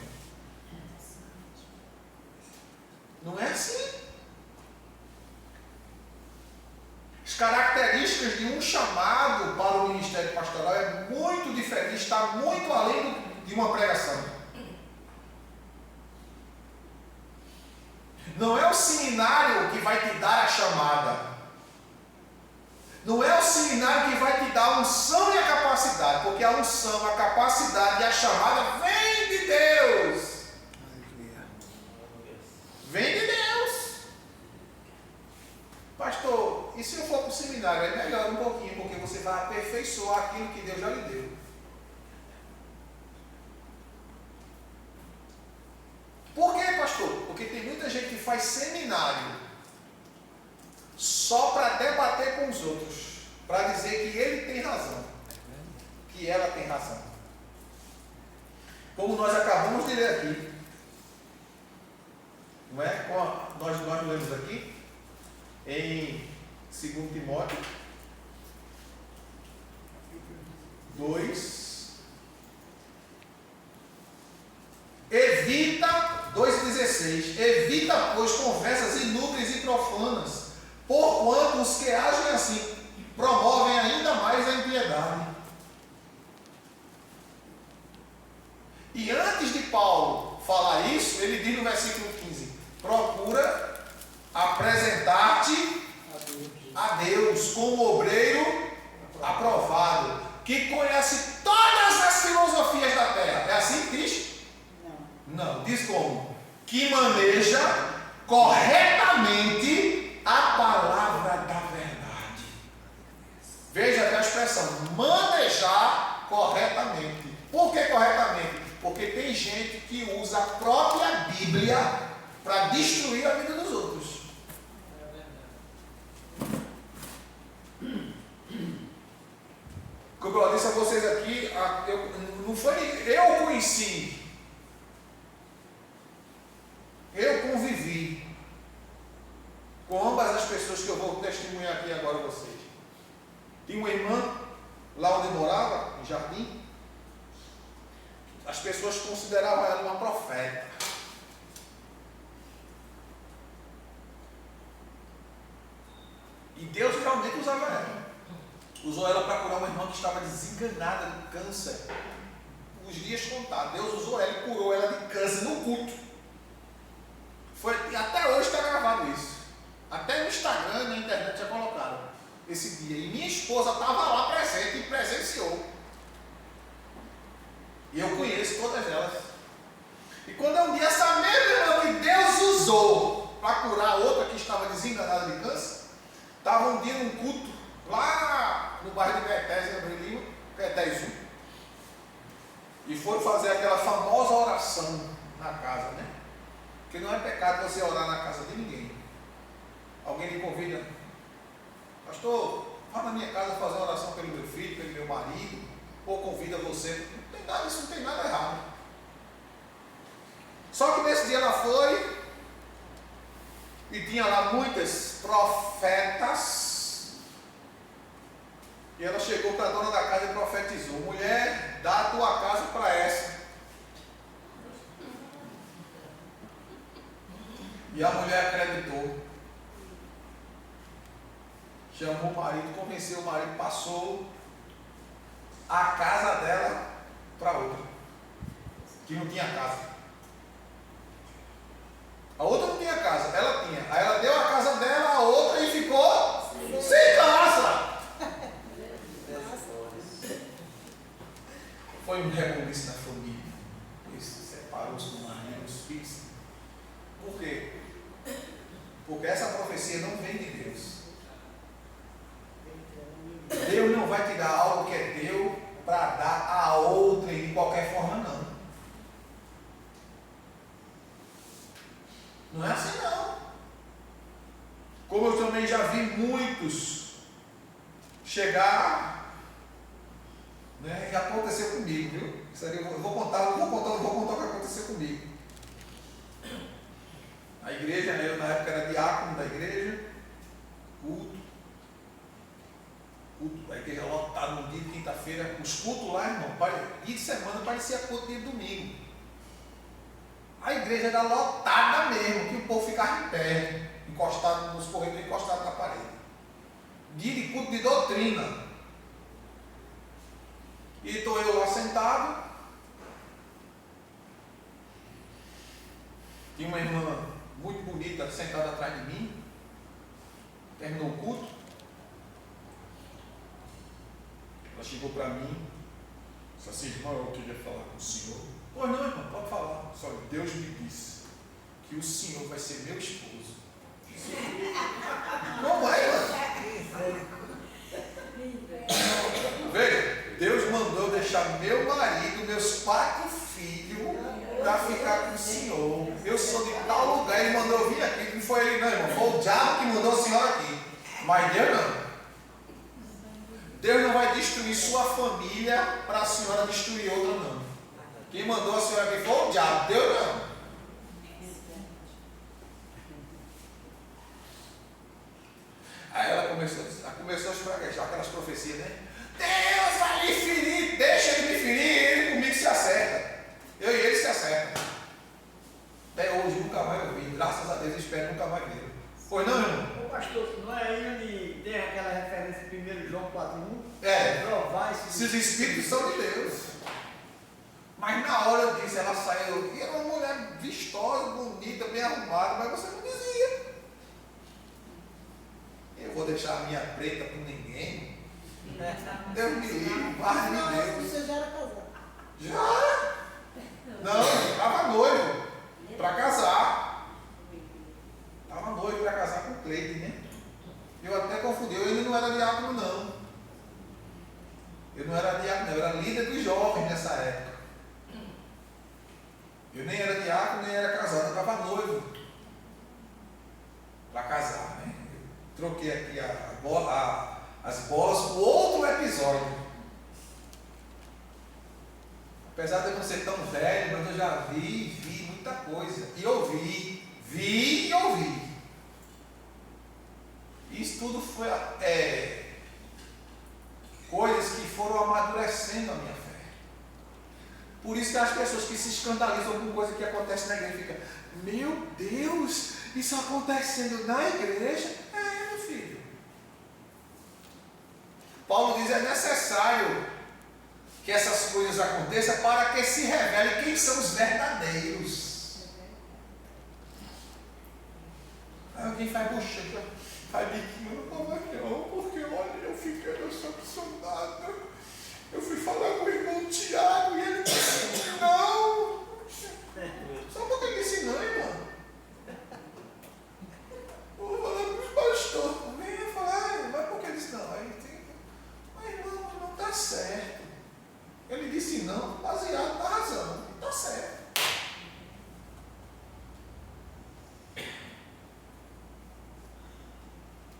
não. Não é assim. As características de um chamado para o ministério pastoral é muito diferente, está muito além de uma pregação. Não é o seminário que vai te dar a chamada. Não é o seminário que vai te dar a unção e a capacidade, porque a unção, a capacidade e a chamada vem de Deus. Vem de Deus. Pastor, e se eu for para o seminário? É melhor um pouquinho, porque você vai aperfeiçoar aquilo que Deus já lhe deu. Por quê, pastor? Porque tem muita gente que faz seminário só para debater com os outros, para dizer que ele tem razão, que ela tem razão. Como nós acabamos de ler aqui, não é? Nós lemos aqui em 2 Timóteo 2. Evita, 2,16, evita, pois, conversas inúteis e profanas, porquanto os que agem assim promovem ainda mais a impiedade. E antes de Paulo falar isso, ele diz no versículo 15: procura apresentar-te a Deus como obreiro aprovado, que conhece todas as filosofias da terra. É assim que diz? Não, diz como? Que maneja corretamente a palavra da verdade. Veja até a expressão, manejar corretamente. Por que corretamente? Porque tem gente que usa a própria Bíblia para destruir a vida dos outros. Como eu disse a vocês aqui, não foi eu conheci. Eu convivi com ambas as pessoas que eu vou testemunhar aqui agora a vocês. Tinha uma irmã lá onde eu morava, em Jardim. As pessoas consideravam ela uma profeta. E Deus realmente usava ela. Usou ela para curar uma irmã que estava desenganada de câncer. Os dias contados. Deus usou ela e curou ela de câncer no culto. E até hoje está gravado isso. Até no Instagram e na internet já colocaram esse dia. E minha esposa estava lá presente e presenciou. E eu conheço fez todas elas. E quando é um dia essa mesma irmã que Deus usou para curar a outra que estava desenganada de câncer, estava um dia num culto lá no bairro de Caetés, em Abril Lima, Caetés 1. E foram fazer aquela famosa oração na casa, né? Porque não é pecado você orar na casa de ninguém. Alguém lhe convida, pastor, vá na minha casa fazer uma oração pelo meu filho, pelo meu marido, ou convida você. Não tem nada, isso não tem nada errado. Só que nesse dia ela foi e tinha lá muitas profetas. E ela chegou para a dona da casa e profetizou: mulher, dá a tua casa para essa. E a mulher acreditou. Chamou o marido, convenceu o marido, passou a casa dela para outra, que não tinha casa. A outra não tinha casa, ela tinha. Aí ela deu a casa dela a outra e ficou sem casa. Foi um rebuliço na família. Isso, separou-se do marido, dos filhos. Por quê? Porque essa profecia não vem de Deus. Deus não vai te dar algo que é teu para dar a outra de qualquer forma, não. Não é assim, não. Como eu também já vi muitos chegar, né, e aconteceu comigo, viu? Isso aí eu vou contar o que aconteceu comigo. A igreja, né, eu na época era diácono da igreja, culto, a igreja lotada no dia de quinta-feira, os cultos lá, irmão, dia de semana parecia culto dia de domingo. A igreja era lotada mesmo, que o povo ficava em pé, encostado nos corredores, encostado na parede. Dia de culto de doutrina. E estou eu lá sentado. Tinha uma irmã muito bonita sentada atrás de mim. Terminou o culto. Ela chegou para mim. Disse assim: irmão, eu queria falar com o senhor. Pois não, irmão, pode falar. Só que Deus me disse que o senhor vai ser meu esposo. Não vai, mano. Veja, Deus mandou deixar meu marido, meus 4 filhos, para ficar com o senhor. Eu sou de tal lugar, ele mandou eu vir aqui. Não foi ele, não, irmão. Foi o diabo que mandou a senhora aqui. Mas Deus não. Deus não vai destruir sua família para a senhora destruir outra, não. Quem mandou a senhora aqui foi o diabo, Deus não. Aí ela começou a esfraguejar aquelas profecias, né? Deus vai lhe ferir, deixa ele me ferir, ele comigo se acerta. Eu e ele se acertam. Até hoje nunca mais ouvi, graças a Deus, espero nunca mais ver. Pois não, irmão? Ô pastor, não é aí onde tem aquela referência em 1 João 4:1? É. Provar Se os espíritos são de Deus. Mas na hora disso ela saiu, e era uma mulher vistosa, bonita, bem arrumada, mas você não dizia. Eu vou deixar a minha preta com ninguém. Deus me livre, guarde-me Deus. Você já era casado? Já? Não, estava noivo para casar. Estava noivo para casar com o Cleide, né? Eu até confundi, ele não era diácono, não. Eu não era diácono, eu era líder dos jovens nessa época. Eu nem era diácono, nem era casado, eu estava noivo para casar, né? Eu troquei aqui as bolas por outro episódio. Apesar de eu não ser tão velho, mas eu já vi muita coisa. E ouvi, vi e ouvi. Isso tudo foi coisas que foram amadurecendo a minha fé. Por isso que as pessoas que se escandalizam com coisa que acontece na igreja ficam: meu Deus, isso acontecendo na igreja? É, meu filho. Paulo diz: é necessário que essas coisas aconteçam para que se revele quem são os verdadeiros. Aí alguém faz bochecha, faz biquinho, não estava não, porque olha, eu fiquei decepcionada. Eu fui falar com o irmão Tiago e ele disse: não, mais certo. Ele disse não, baseado na razão. Está certo.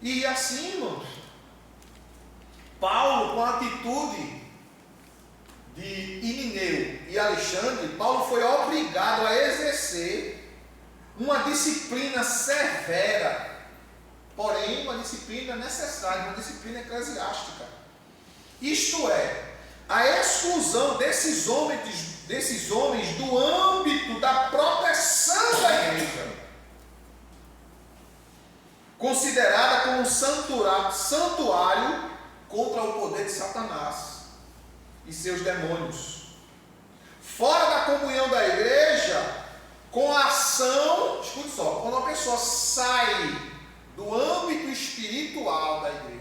E assim, irmãos, Paulo, com a atitude de Irineu e Alexandre, Paulo foi obrigado a exercer uma disciplina severa, porém uma disciplina necessária, uma disciplina eclesiástica. Isto é, a exclusão desses homens do âmbito da proteção da igreja, considerada como um santuário contra o poder de Satanás e seus demônios. Fora da comunhão da igreja, com a ação, escute só, quando uma pessoa sai do âmbito espiritual da igreja,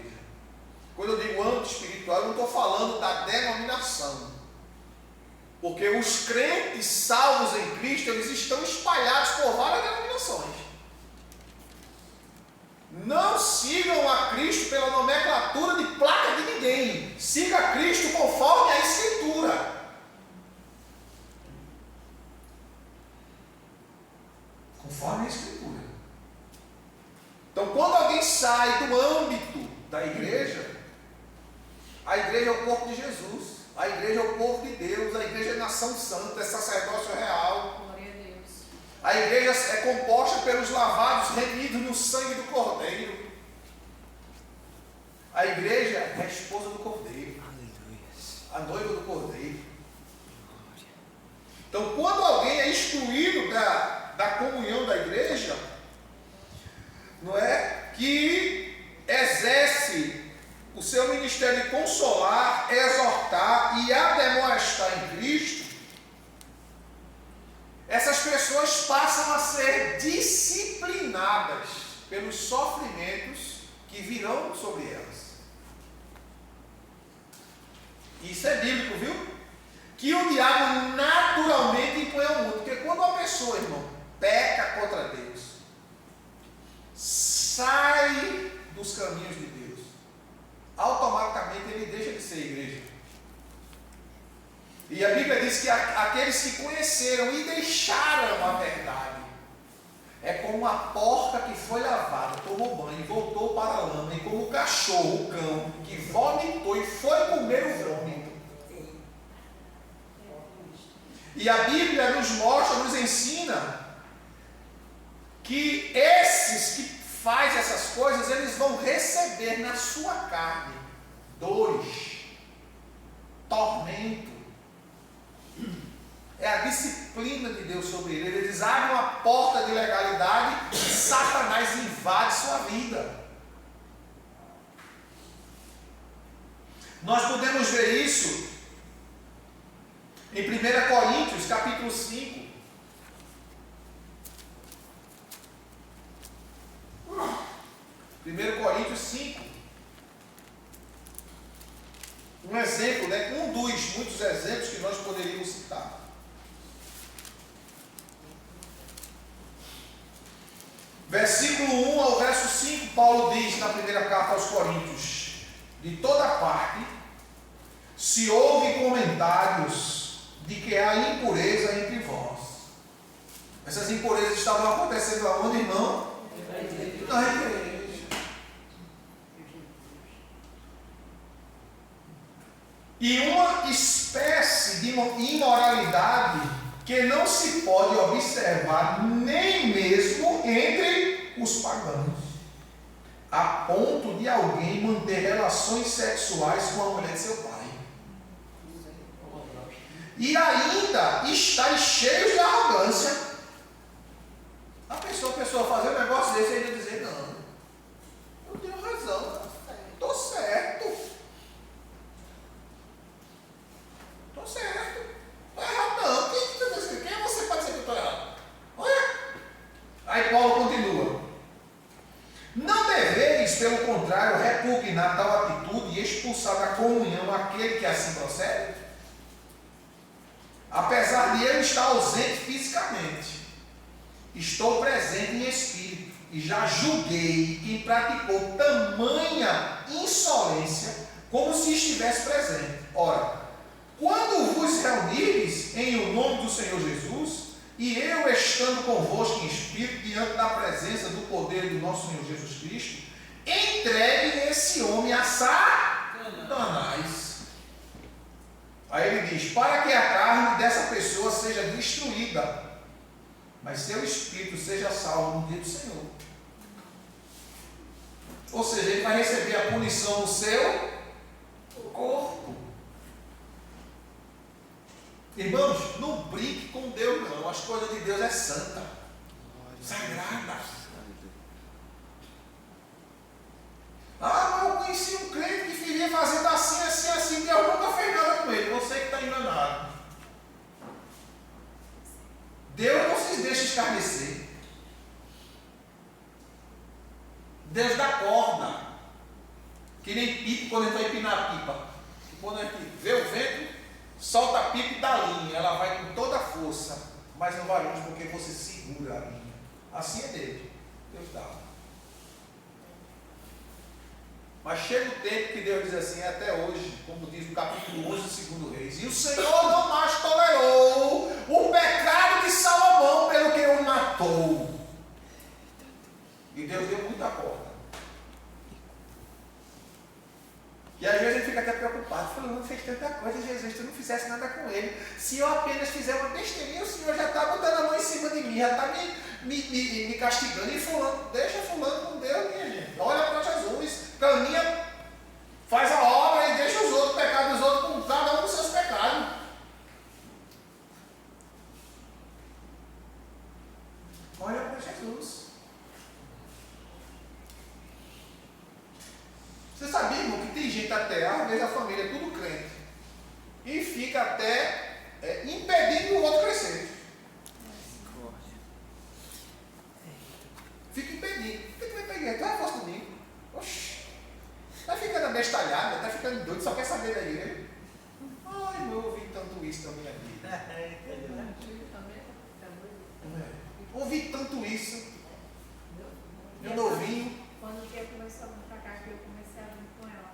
quando eu digo âmbito espiritual, eu não estou falando da denominação, porque os crentes salvos em Cristo, eles estão espalhados por várias denominações. Não sigam a Cristo pela nomenclatura de placa de ninguém. Siga a Cristo conforme a Escritura. Conforme a Escritura. Então, quando alguém sai do âmbito da igreja, a igreja é o corpo de Jesus, a igreja é o povo de Deus, a igreja é nação santa, é sacerdócio real. A igreja é composta pelos lavados remidos no sangue do Cordeiro. A igreja é a esposa do Cordeiro. A noiva do Cordeiro. Então, quando alguém é excluído da comunhão da igreja, não é? Que exerce o seu ministério de consolar, exortar e admoestar em Cristo, essas pessoas passam a ser disciplinadas pelos sofrimentos que virão sobre elas. Isso é bíblico, viu? Que o diabo naturalmente impõe ao mundo. Porque quando uma pessoa, irmão, peca contra Deus, sai dos caminhos de Deus, automaticamente ele deixa de ser igreja. E a Bíblia diz que aqueles que conheceram e deixaram a verdade, é como uma porca que foi lavada, tomou banho e voltou para a lama, e como o cachorro, o cão, que vomitou e foi comer o vômito. E a Bíblia nos mostra, nos ensina, que esses que fazem essas coisas, eles vão receber na sua carne dores, tormento. É a disciplina de Deus sobre ele. Eles abrem uma porta de legalidade e Satanás invade sua vida. Nós podemos ver isso em 1 Coríntios, capítulo 5. Coríntios 5. Um exemplo, né? Um dos muitos exemplos que nós poderíamos citar. Versículo 1 ao verso 5, Paulo diz na primeira carta aos Coríntios: de toda parte se ouvem comentários de que há impureza entre vós. Essas impurezas estavam acontecendo aonde, irmão? Na igreja. E uma espécie de imoralidade que não se pode observar nem mesmo entre os pagãos, a ponto de alguém manter relações sexuais com a mulher de seu pai. E ainda está cheio de arrogância. A pessoa fazer um negócio desse e ainda dizer: não, eu tenho razão, estou certo. Estou certo. Não estou errado não. Quem é você para dizer que eu estou errado? Olha. Aí Paulo continua: não deveis, pelo contrário, repugnar tal atitude e expulsar da comunhão aquele que assim procede? Apesar de eu estar ausente fisicamente, estou presente em espírito, e já julguei quem praticou tamanha insolência como se estivesse presente. E eu, estando convosco em espírito, diante da presença do poder do nosso Senhor Jesus Cristo, entregue esse homem a Satanás. Aí ele diz, para que a carne dessa pessoa seja destruída, mas seu espírito seja salvo no dia do Senhor. Ou seja, ele vai receber a punição no seu corpo. Irmãos, não brinque com Deus não. As coisas de Deus é santa, sagrada. Ah, mas eu conheci um crente que vivia fazendo assim, assim, assim, Deus nunca fez nada com ele. Você que está enganado. Deus não se deixa escarnecer. Deus dá corda. Que nem pipa quando a gente vai empinar a pipa. Quando a gente vê o vento, solta a pipa e dá a linha. Ela vai com toda a força, mas não vai longe porque você segura a linha. Assim é Deus. Deus dá. Mas chega o tempo que Deus diz assim, até hoje, como diz o capítulo 11 do 2 Reis, e o Senhor não mais tolerou o pecado de Salomão pelo que o matou. E Deus deu muita corda. E às vezes a gente fica até preocupado, falando, não fez tanta coisa, Jesus, tu não fizesse nada com ele. Se eu apenas fizer uma besteirinha, o Senhor já está botando a mão em cima de mim, já está me castigando. E fulano, deixa fulano com Deus, minha gente. Olha para Jesus, caminha, faz a obra e deixa os outros pecados dos outros com cada um com seus pecados. Olha para Jesus. Você sabia, irmão, que tem gente até, às vezes a família é tudo crente, e fica até impedindo o outro crescer. Fica impedindo. Por que tu vai pegar? Tu vai falar comigo? Oxi. Tá ficando abestalhado, tá ficando doido, só quer saber da igreja. Ai, eu ouvi tanto isso na minha vida. Ouvi tanto isso. Meu novinho. Quando o dia começou a vir pra cá, que eu comecei a vir com ela.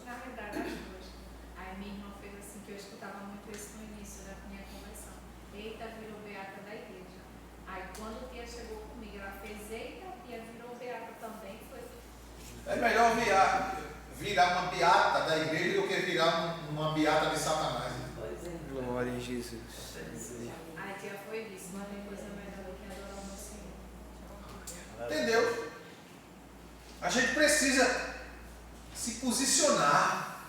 Na verdade, as duas. Aí minha irmã fez assim, que eu escutava muito isso no início da minha conversão. Eita, virou beata da igreja. Aí quando o Tia chegou comigo, ela fez, eita, Tia virou beata também. Foi. É melhor virar uma beata da igreja do que virar uma beata de Satanás. Pois é. Glória a Jesus. Aí a Tia foi disso, não tem coisa melhor do que adorar o meu Senhor. Entendeu? A gente precisa se posicionar.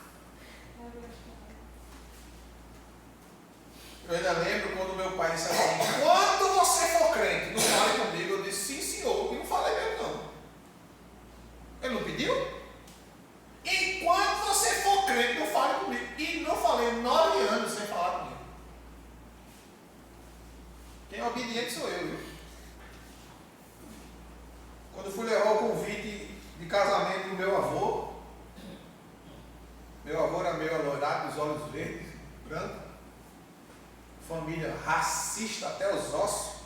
Eu ainda lembro quando meu pai disse assim, quando você for crente, não fale comigo. Eu disse, sim senhor, e não falei mesmo não. Ele não pediu? Enquanto você for crente, não fale comigo. E não falei 9 anos sem falar comigo. Quem é obediente sou eu, viu? Quando eu fui levar o convite de casamento do meu avô era meio alourado, dos olhos verdes, branco, família racista até os ossos.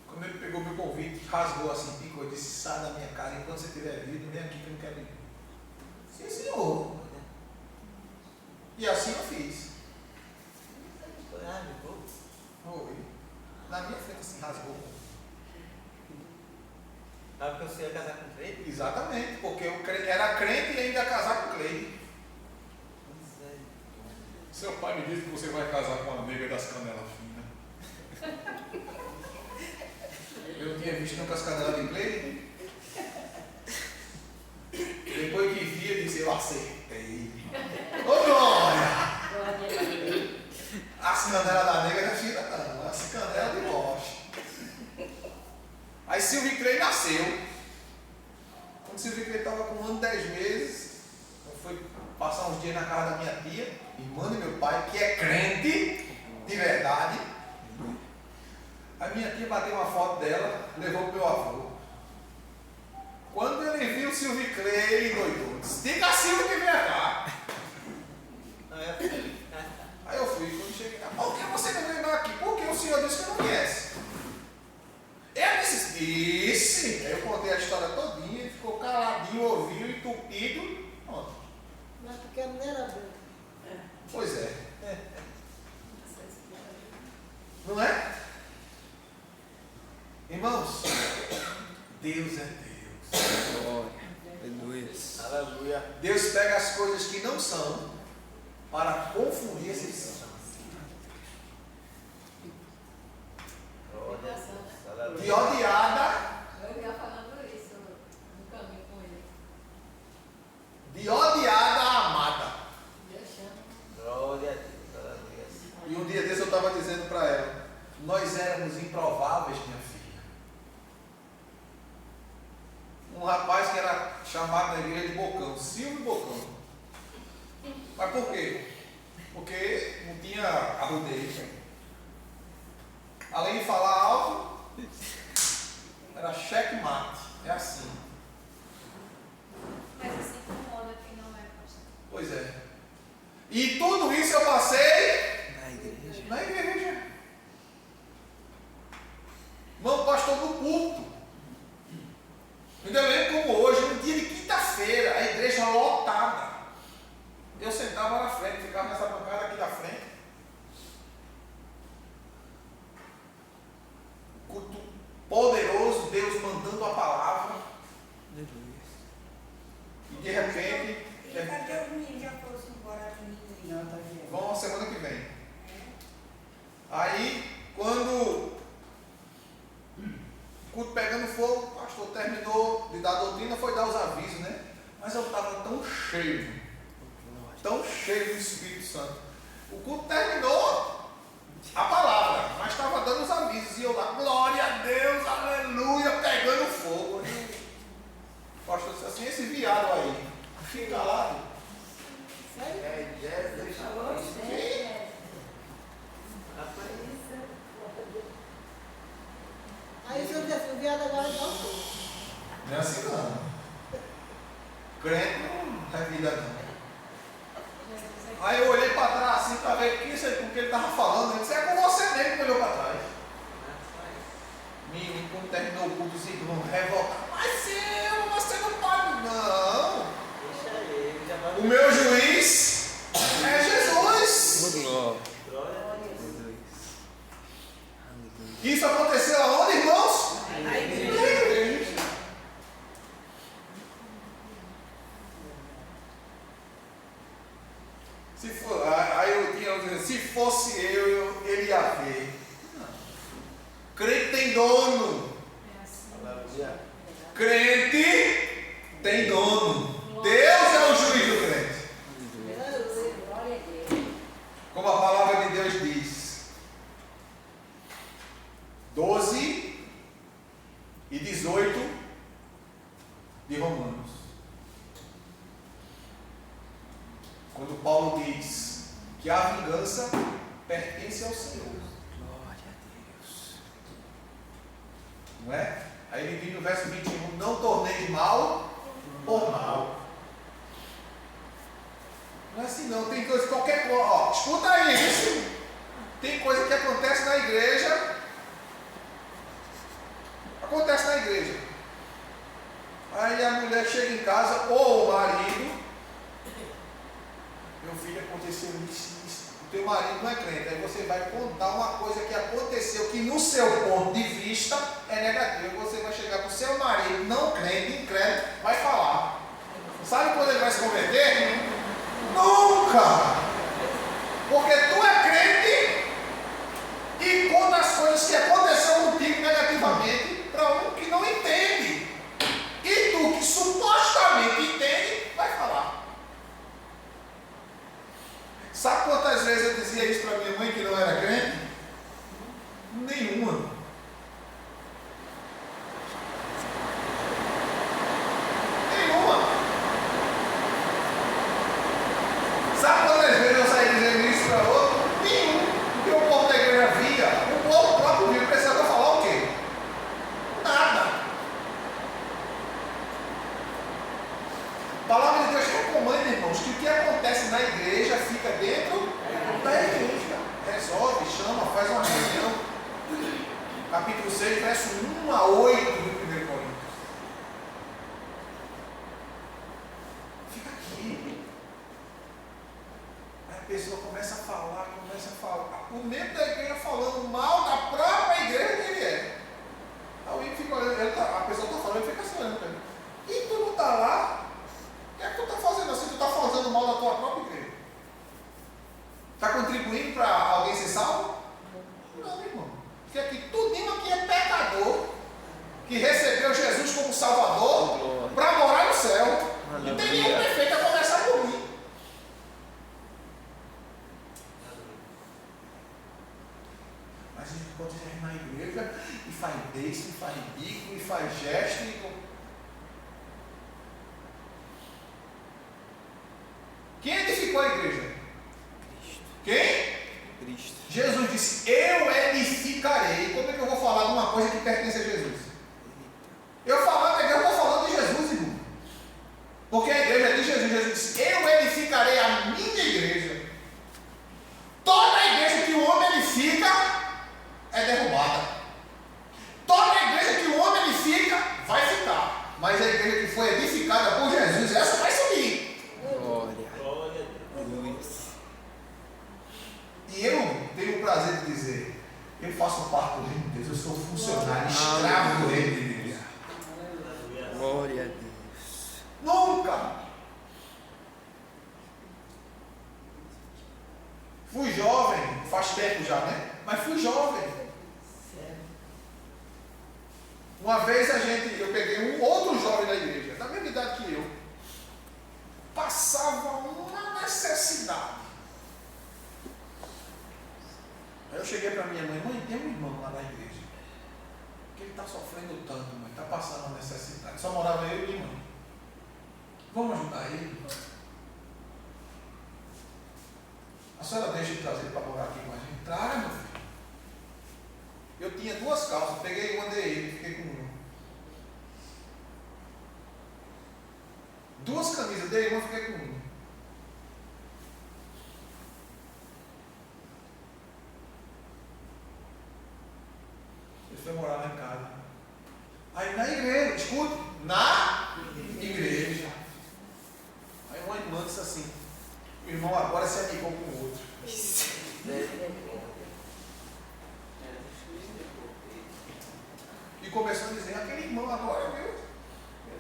Quando ele pegou meu convite, rasgou assim, picou, eu disse, sai da minha casa, enquanto você estiver vivo, vem aqui que eu não quero ir. Sim, senhor. E assim eu fiz. Foi. Na minha frente assim, rasgou. Ah, porque você ia casar com crente? Exatamente, porque eu era crente e ainda ia casar com Cleide. Seu pai me disse que você vai casar com a nega das canelas finas. Eu tinha visto nunca as canelas de Cleide. Depois que via, disse, eu acertei. Ô glória! As canelas da nega não é fina não, as canelas de rocha. Aí Silvio Clay nasceu. Quando Silvio Clay estava com 1 ano e 10 meses, eu fui passar uns dias na casa da minha tia, irmã do meu pai, que é crente, de verdade. A minha tia bateu uma foto dela, levou para o meu avô. Quando ele viu o Silvio Clay, ele doidou. Disse, diga a Silvio que vem cá. Aí eu fui, quando cheguei lá, por que você não veio aqui? Porque o senhor disse que não conhece. Eu disse, aí eu contei a história todinha, ele ficou caladinho, ouviu, entupido. Pronto. Mas porque não era branco. Pois é. Deus é Deus. Glória. Aleluia. Aleluia. Deus pega as coisas que não são para confundir as que são. Glória a Deus. Aleluia. De odiada, Eu ia falando isso no caminho com ele. de odiada a amada. Deus chama. Glória a Deus. Aleluia. E um dia desse eu estava dizendo para ela, nós éramos improváveis, minha filha. Um rapaz que era chamado na igreja de Bocão, Silvio Bocão. Mas por quê? Porque não tinha arrudeio. Além de falar alto, era checkmate. É assim. Mas assim incomoda quem não é pastor. Pois é. E tudo isso eu passei Na igreja. na igreja. Irmão, pastor do culto. Ainda lembro como hoje, no dia de quinta-feira, a igreja lotada. Eu sentava na frente, ficava nessa bancada aqui da frente. Culto poderoso, Deus mandando a palavra. Aleluia. E de repente, E cadê os meninos? Já foram embora os meninos? Não, tá aqui. vão semana que vem. Aí, quando o culto pegando fogo, o pastor terminou de dar a doutrina, foi dar os avisos, né? Mas eu estava tão cheio do Espírito Santo. O culto terminou a palavra, mas estava dando os avisos. E eu lá, glória a Deus, aleluia, pegando fogo. O pastor disse assim, esse viado aí, fica lá. É Jesus. Sim. Aí o senhor disse assim, o viado agora não foi. Não é assim não. Crente não é vida não. Jesus Aí eu olhei para trás assim para ver com que ele estava falando. Ele disse, é com você mesmo que olhou para trás. Menino, quando terminou o culto, os irmãos revoltados. Mas você não pode. Não. Deixa ele, já vai. O meu juiz é Jesus. Glória. Glória a Deus. Aleluia. Aleluia. Isso aconteceu aonde, irmãos? Na igreja. Na igreja. Se for, aí eu tinha dizendo, se fosse ele ia ver. Crente tem dono. é assim. Aleluia. Crente tem dono. Deus é o juiz do crente. Glória a Deus. Como a palavra de Deus diz. 12 e 18 de Romanos. Quando Paulo diz que a vingança pertence ao Senhor. Glória a Deus. Não é? Aí ele diz no verso 21, não tornei mal por mal. Não é assim não, tem coisa, qualquer coisa, ó, escuta aí, isso. Tem coisa que acontece na igreja. Acontece na igreja. Aí a mulher chega em casa, ou o marido, meu filho, aconteceu isso. O teu marido não é crente. Aí você vai contar uma coisa que aconteceu que no seu ponto de vista é negativo. Você vai chegar com o seu marido, não crente, incrédulo, vai falar. Sabe quando ele vai se converter? Nunca! Porque tu é crente e conta as coisas que aconteceram contigo negativamente para um que não entende. E tu que supostamente entende, vai falar. Sabe quantas vezes eu dizia isso para minha mãe que não era crente? Nenhuma. Nenhuma. Sabe quantas vezes eu saí dizendo isso para outro? Nenhum. Porque o povo da igreja via, o povo próprio via, precisava falar o quê? Nada. A palavra de Deus recomenda, irmãos, que o que acontece na igreja fica dentro da igreja. Resolve, chama, faz uma reunião. Capítulo 6, verso 1 a 8 do 1 Coríntios. Fica aqui. Aí a pessoa começa a falar. O membro da igreja falando mal da própria igreja que ele é. Aí o fica olhando, a pessoa está falando, tua própria igreja. Está contribuindo para alguém ser salvo? Não, irmão. Porque aqui, tudinho aqui é pecador que recebeu Jesus como Salvador para morar no céu. Não tem nenhum defeito a começar por mim. Mas a gente pode ir na igreja e faz beijo, e faz bico, e faz gesto. Quem edificou a igreja? Cristo. Quem? Cristo. Jesus disse, eu edificarei. Como é que eu vou falar de uma coisa que pertence a Jesus? Eu falando da igreja, eu estou falando de Jesus, irmão. Porque a igreja é de Jesus. Jesus disse, eu edificarei a minha igreja. Toda igreja que o homem edifica é derrubada. Toda igreja que o homem edifica vai ficar. Mas a igreja que foi edificada por Jesus, essa vai subir. Glória. Glória a Deus. E eu tenho o prazer de dizer, eu faço parte do reino de Deus, eu sou funcionário, escravo do reino de Deus. Glória a Deus. Nunca! Fui jovem, faz tempo já, né? Mas fui jovem. Uma vez eu peguei um outro jovem da igreja, da mesma idade que eu, passava uma necessidade. Aí eu cheguei para minha mãe, tem um irmão lá na igreja, que ele está sofrendo tanto, mãe, está passando uma necessidade. Só morava eu e minha mãe. Vamos ajudar ele? A senhora deixa eu trazer ele para morar aqui com a gente? Traga, meu filho. Eu tinha 2 calças, peguei uma, dei ele, fiquei com uma. 2 camisas, dei uma, fiquei com uma. Ele foi morar lá em casa. Aí na igreja, escute, na igreja. Aí uma irmã disse assim, o irmão agora se amigou com o outro. E começou a dizer, aquele irmão agora, viu?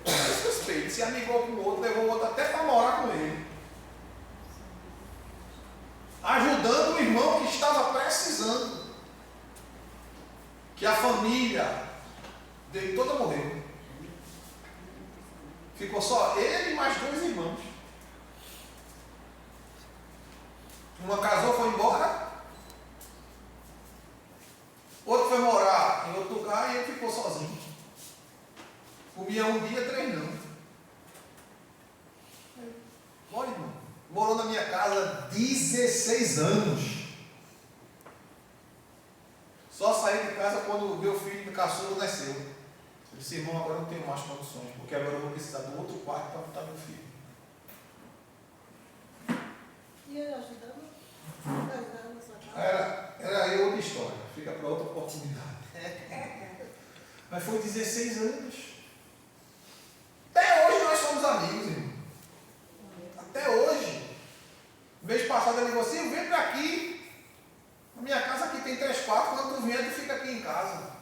Eu suspeito, se amigou com o outro, levou o outro até para morar com ele. Ajudando o irmão que estava precisando. Que a família dele toda morreu. Ficou só ele e mais 2 irmãos. Uma casou, foi embora. Outro foi morar em outro lugar e ele ficou sozinho. Comia um dia, 3 não. Olha, irmão. Morou na minha casa 16 anos. Só saí de casa quando o meu filho caçula nasceu. Eu disse, irmão, agora eu não tenho mais condições, porque agora eu vou precisar de outro quarto para botar meu filho. E eu ajudando? Ajudando na sua casa? Era aí outra história, fica para outra oportunidade. Mas foi 16 anos. Até hoje nós somos amigos, irmão. Até hoje. Mês passado ele falou assim, vem para aqui. Na minha casa aqui tem 3 quartos, quando tu vier, tu fica aqui em casa.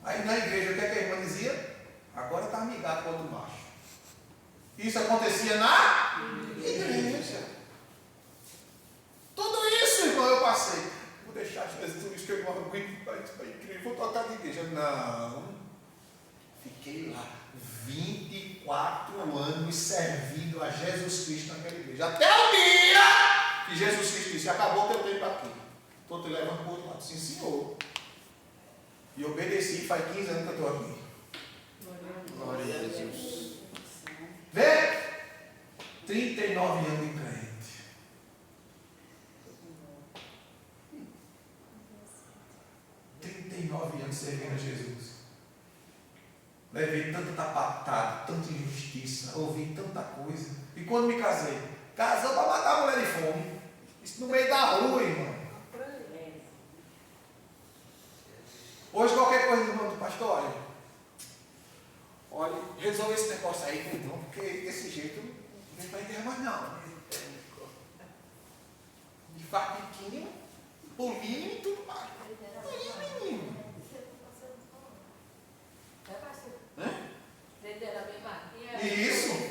Aí na igreja, o que é que a irmã dizia? Agora está amigado com outro macho. Isso acontecia na igreja. Tudo isso, irmão, eu passei. Vou deixar Jesus, que eu não aguento mais para a igreja, vou tocar na igreja. Não. Fiquei lá 24 anos servindo a Jesus Cristo naquela igreja. Até o dia que Jesus Cristo disse, acabou o teu tempo aqui. Estou te levando para o outro lado. Sim, senhor. E obedeci, faz 15 anos que eu estou aqui. Glória a Jesus. Vê? 39 anos de crente. Anos servindo a Jesus. Levei tanta patada, tanta injustiça, ouvi tanta coisa. E quando me casei? Casou para matar a mulher de fome. Isso no meio da rua, irmão. Hoje qualquer coisa, irmão do pastor, olha, resolve esse negócio aí com o irmão, porque desse jeito não vem para a igreja mais não. De fapiquinho, pulinho e tudo mais. Menino. Isso.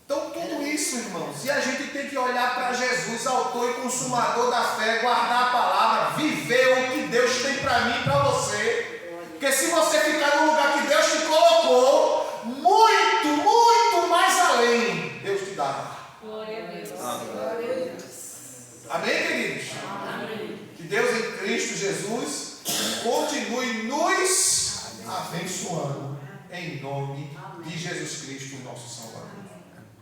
Então, tudo isso, irmãos, e a gente tem que olhar para Jesus, autor e consumador da fé, guardar a palavra, viver o que Deus tem para mim e para você. Porque se você ficar no lugar que Deus te colocou, muito, muito mais além, Deus te dá. Glória a Deus. Amém, queridos? Amém. Que Deus em Cristo Jesus continue nos abençoando, em nome de Jesus Cristo, nosso Salvador.